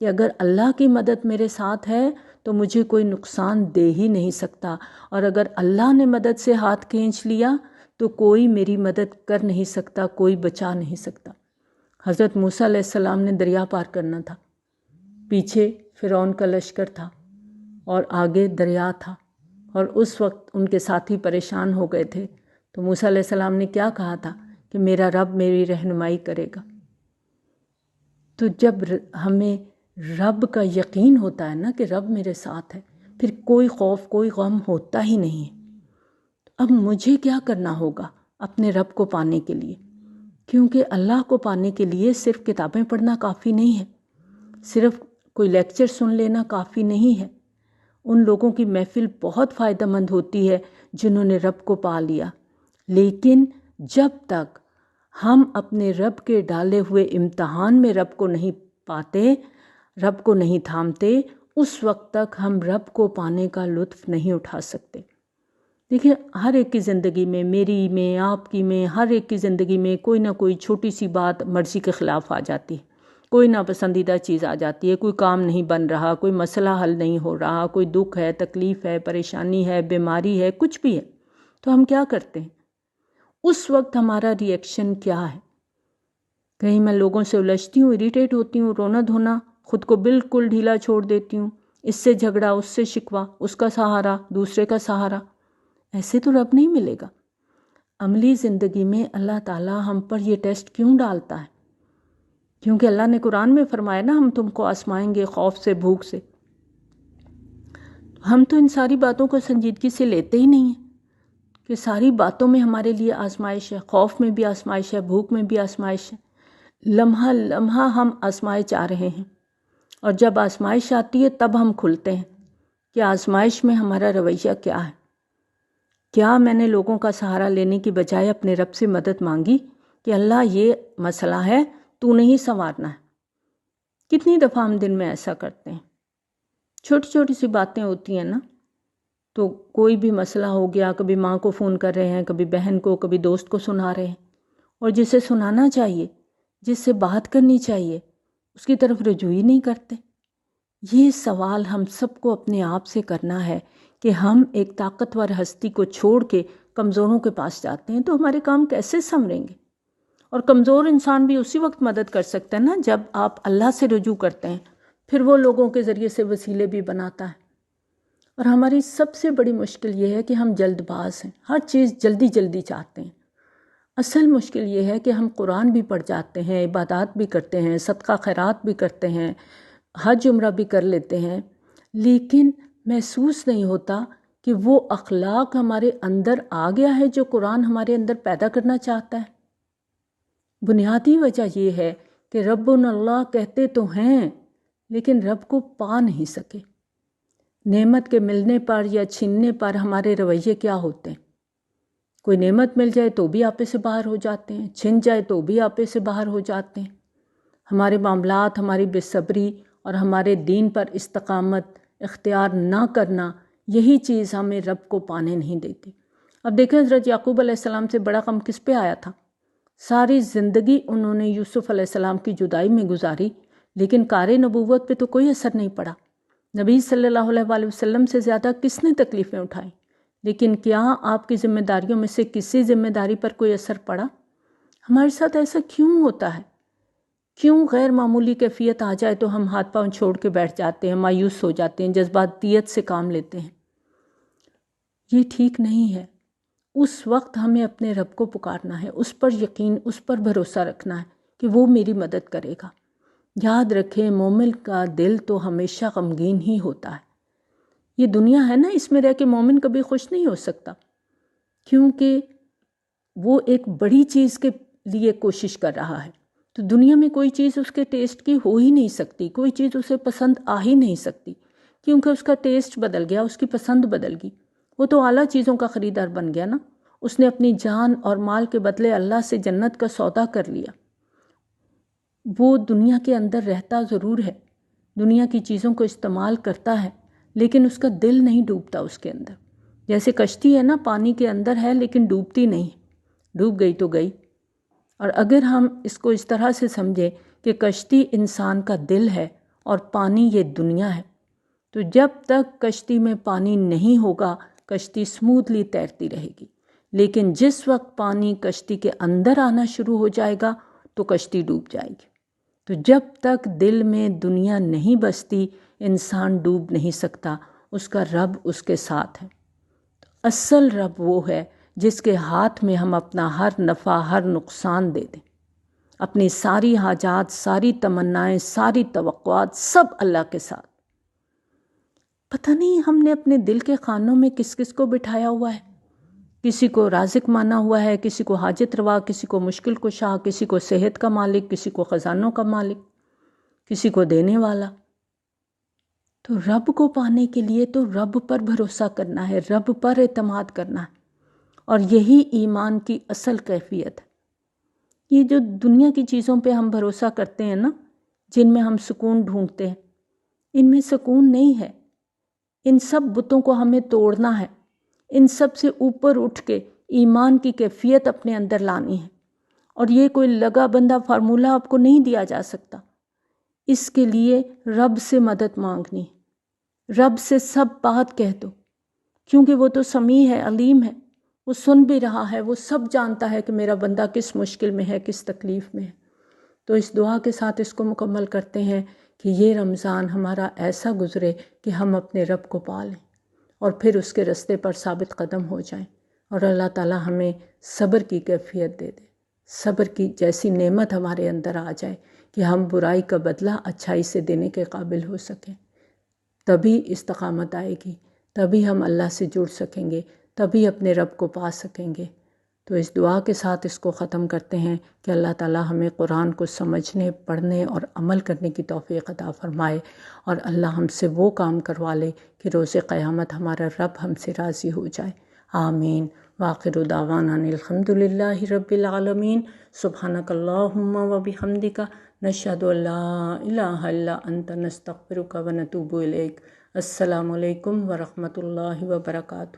[SPEAKER 1] کہ اگر اللہ کی مدد میرے ساتھ ہے تو مجھے کوئی نقصان دے ہی نہیں سکتا، اور اگر اللہ نے مدد سے ہاتھ کھینچ لیا تو کوئی میری مدد کر نہیں سکتا، کوئی بچا نہیں سکتا۔ حضرت موسیٰ علیہ السلام نے دریا پار کرنا تھا، پیچھے فرعون کا لشکر تھا اور آگے دریا تھا، اور اس وقت ان کے ساتھی پریشان ہو گئے تھے۔ تو موسیٰ علیہ السلام نے کیا کہا تھا کہ میرا رب میری رہنمائی کرے گا۔ تو جب ہمیں رب کا یقین ہوتا ہے نا کہ رب میرے ساتھ ہے، پھر کوئی خوف، کوئی غم ہوتا ہی نہیں ہے۔ اب مجھے کیا کرنا ہوگا اپنے رب کو پانے کے لیے؟ کیونکہ اللہ کو پانے کے لیے صرف کتابیں پڑھنا کافی نہیں ہے، صرف کوئی لیکچر سن لینا کافی نہیں ہے۔ ان لوگوں کی محفل بہت فائدہ مند ہوتی ہے جنہوں نے رب کو پا لیا، لیکن جب تک ہم اپنے رب کے ڈالے ہوئے امتحان میں رب کو نہیں پاتے، رب کو نہیں تھامتے، اس وقت تک ہم رب کو پانے کا لطف نہیں اٹھا سکتے۔ دیکھیں ہر ایک کی زندگی میں، میری میں، آپ کی میں، ہر ایک کی زندگی میں کوئی نہ کوئی چھوٹی سی بات مرضی کے خلاف آ جاتی ہے، کوئی ناپسندیدہ چیز آ جاتی ہے، کوئی کام نہیں بن رہا، کوئی مسئلہ حل نہیں ہو رہا، کوئی دکھ ہے، تکلیف ہے، پریشانی ہے، بیماری ہے، کچھ بھی ہے۔ تو ہم کیا کرتے ہیں؟ اس وقت ہمارا ری ایکشن کیا ہے؟ کہیں میں لوگوں سے الجھتی ہوں، اریٹیٹ ہوتی ہوں، رونا دھونا، خود کو بالکل ڈھیلا چھوڑ دیتی ہوں، اس سے جھگڑا، اس سے شکوہ، اس کا سہارا، دوسرے کا سہارا، ایسے تو رب نہیں ملے گا۔ عملی زندگی میں اللہ تعالیٰ ہم پر یہ ٹیسٹ کیوں ڈالتا ہے؟ کیونکہ اللہ نے قرآن میں فرمایا نا، ہم تم کو آزمائیں گے خوف سے، بھوک سے۔ ہم تو ان ساری باتوں کو سنجیدگی سے لیتے ہی نہیں ہیں کہ ساری باتوں میں ہمارے لیے آزمائش ہے، خوف میں بھی آزمائش ہے، بھوک میں بھی آزمائش ہے، لمحہ لمحہ ہم آزمائے جا رہے ہیں۔ اور جب آزمائش آتی ہے تب ہم کھلتے ہیں کہ آزمائش میں ہمارا رویہ کیا ہے۔ کیا میں نے لوگوں کا سہارا لینے کی بجائے اپنے رب سے مدد مانگی کہ اللہ یہ مسئلہ ہے، تو نے ہی سنوارنا ہے؟ کتنی دفعہ ہم دن میں ایسا کرتے ہیں؟ چھوٹی چھوٹی سی باتیں ہوتی ہیں نا، تو کوئی بھی مسئلہ ہو گیا، کبھی ماں کو فون کر رہے ہیں، کبھی بہن کو، کبھی دوست کو سنا رہے ہیں، اور جسے سنانا چاہیے، جس سے بات کرنی چاہیے، اس کی طرف رجوع ہی نہیں کرتے۔ یہ سوال ہم سب کو اپنے آپ سے کرنا ہے کہ ہم ایک طاقتور ہستی کو چھوڑ کے کمزوروں کے پاس جاتے ہیں تو ہمارے کام کیسے سنوریں گے؟ اور کمزور انسان بھی اسی وقت مدد کر سکتا ہے نا جب آپ اللہ سے رجوع کرتے ہیں، پھر وہ لوگوں کے ذریعے سے وسیلے بھی بناتا ہے۔ اور ہماری سب سے بڑی مشکل یہ ہے کہ ہم جلد باز ہیں، ہر چیز جلدی جلدی چاہتے ہیں۔ اصل مشکل یہ ہے کہ ہم قرآن بھی پڑھ جاتے ہیں، عبادات بھی کرتے ہیں، صدقہ خیرات بھی کرتے ہیں، حج عمرہ بھی کر لیتے ہیں، لیکن محسوس نہیں ہوتا کہ وہ اخلاق ہمارے اندر آ گیا ہے جو قرآن ہمارے اندر پیدا کرنا چاہتا ہے۔ بنیادی وجہ یہ ہے کہ ربنا اللہ کہتے تو ہیں لیکن رب کو پا نہیں سکے۔ نعمت کے ملنے پر یا چھیننے پر ہمارے رویے کیا ہوتے ہیں؟ کوئی نعمت مل جائے تو بھی آپے سے باہر ہو جاتے ہیں، چھن جائے تو بھی آپے سے باہر ہو جاتے ہیں۔ ہمارے معاملات، ہماری بے صبری اور ہمارے دین پر استقامت اختیار نہ کرنا، یہی چیز ہمیں رب کو پانے نہیں دیتی۔ اب دیکھیں حضرت یعقوب علیہ السلام سے بڑا غم کس پہ آیا تھا؟ ساری زندگی انہوں نے یوسف علیہ السلام کی جدائی میں گزاری، لیکن کار نبوت پہ تو کوئی اثر نہیں پڑا۔ نبی صلی اللہ علیہ وآلہ وسلم سے زیادہ کس نے تکلیفیں اٹھائیں؟ لیکن کیا آپ کی ذمہ داریوں میں سے کسی ذمہ داری پر کوئی اثر پڑا؟ ہمارے ساتھ ایسا کیوں ہوتا ہے؟ کیوں غیر معمولی کیفیت آ جائے تو ہم ہاتھ پاؤں چھوڑ کے بیٹھ جاتے ہیں، مایوس ہو جاتے ہیں، جذباتیت سے کام لیتے ہیں؟ یہ ٹھیک نہیں ہے۔ اس وقت ہمیں اپنے رب کو پکارنا ہے، اس پر یقین، اس پر بھروسہ رکھنا ہے کہ وہ میری مدد کرے گا۔ یاد رکھیں، مومن کا دل تو ہمیشہ غمگین ہی ہوتا ہے۔ یہ دنیا ہے نا، اس میں رہ کے مومن کبھی خوش نہیں ہو سکتا، کیونکہ وہ ایک بڑی چیز کے لیے کوشش کر رہا ہے۔ تو دنیا میں کوئی چیز اس کے ٹیسٹ کی ہو ہی نہیں سکتی، کوئی چیز اسے پسند آ ہی نہیں سکتی، کیونکہ اس کا ٹیسٹ بدل گیا، اس کی پسند بدل گئی۔ وہ تو اعلیٰ چیزوں کا خریدار بن گیا نا، اس نے اپنی جان اور مال کے بدلے اللہ سے جنت کا سودا کر لیا۔ وہ دنیا کے اندر رہتا ضرور ہے، دنیا کی چیزوں کو استعمال کرتا ہے، لیکن اس کا دل نہیں ڈوبتا اس کے اندر۔ جیسے کشتی ہے نا، پانی کے اندر ہے لیکن ڈوبتی نہیں، ڈوب گئی تو گئی۔ اور اگر ہم اس کو اس طرح سے سمجھیں کہ کشتی انسان کا دل ہے اور پانی یہ دنیا ہے، تو جب تک کشتی میں پانی نہیں ہوگا کشتی سموتھلی تیرتی رہے گی، لیکن جس وقت پانی کشتی کے اندر آنا شروع ہو جائے گا تو کشتی ڈوب جائے گی۔ تو جب تک دل میں دنیا نہیں بستی انسان ڈوب نہیں سکتا، اس کا رب اس کے ساتھ ہے۔ اصل رب وہ ہے جس کے ہاتھ میں ہم اپنا ہر نفع، ہر نقصان دے دیں، اپنی ساری حاجات، ساری تمنائیں، ساری توقعات سب اللہ کے ساتھ۔ پتہ نہیں ہم نے اپنے دل کے خانوں میں کس کس کو بٹھایا ہوا ہے؟ کسی کو رازق مانا ہوا ہے، کسی کو حاجت روا، کسی کو مشکل کشا، کسی کو صحت کا مالک، کسی کو خزانوں کا مالک، کسی کو دینے والا۔ تو رب کو پانے کے لیے تو رب پر بھروسہ کرنا ہے، رب پر اعتماد کرنا ہے، اور یہی ایمان کی اصل کیفیت ہے۔ یہ جو دنیا کی چیزوں پہ ہم بھروسہ کرتے ہیں نا، جن میں ہم سکون ڈھونڈتے ہیں، ان میں سکون نہیں ہے۔ ان سب بتوں کو ہمیں توڑنا ہے، ان سب سے اوپر اٹھ کے ایمان کی کیفیت اپنے اندر لانی ہے، اور یہ کوئی لگا بندہ فارمولہ آپ کو نہیں دیا جا سکتا۔ اس کے لیے رب سے مدد مانگنی ہے، رب سے سب بات کہہ دو، کیونکہ وہ تو سمیع ہے، علیم ہے، وہ سن بھی رہا ہے، وہ سب جانتا ہے کہ میرا بندہ کس مشکل میں ہے، کس تکلیف میں ہے۔ تو اس دعا کے ساتھ اس کو مکمل کرتے ہیں کہ یہ رمضان ہمارا ایسا گزرے کہ ہم اپنے رب کو پا لیں اور پھر اس کے رستے پر ثابت قدم ہو جائیں، اور اللہ تعالیٰ ہمیں صبر کی کیفیت دے دے، صبر کی جیسی نعمت ہمارے اندر آ جائے کہ ہم برائی کا بدلہ اچھائی سے دینے کے قابل ہو سکیں۔ تبھی استقامت آئے گی، تبھی ہم اللہ سے جڑ سکیں گے، تبھی اپنے رب کو پا سکیں گے۔ تو اس دعا کے ساتھ اس کو ختم کرتے ہیں کہ اللہ تعالیٰ ہمیں قرآن کو سمجھنے، پڑھنے اور عمل کرنے کی توفیق عطا فرمائے، اور اللہ ہم سے وہ کام کروا لے کہ روز قیامت ہمارا رب ہم سے راضی ہو جائے۔ آمین۔ وآخر دعوانا الحمد للہ رب العالمین۔ سبحانک اللہم و بحمدک، نشہد ان لا الہ الا انت، نستغفرک و نتوب الیک۔ السلام علیکم ورحمۃ اللہ وبرکاتہ۔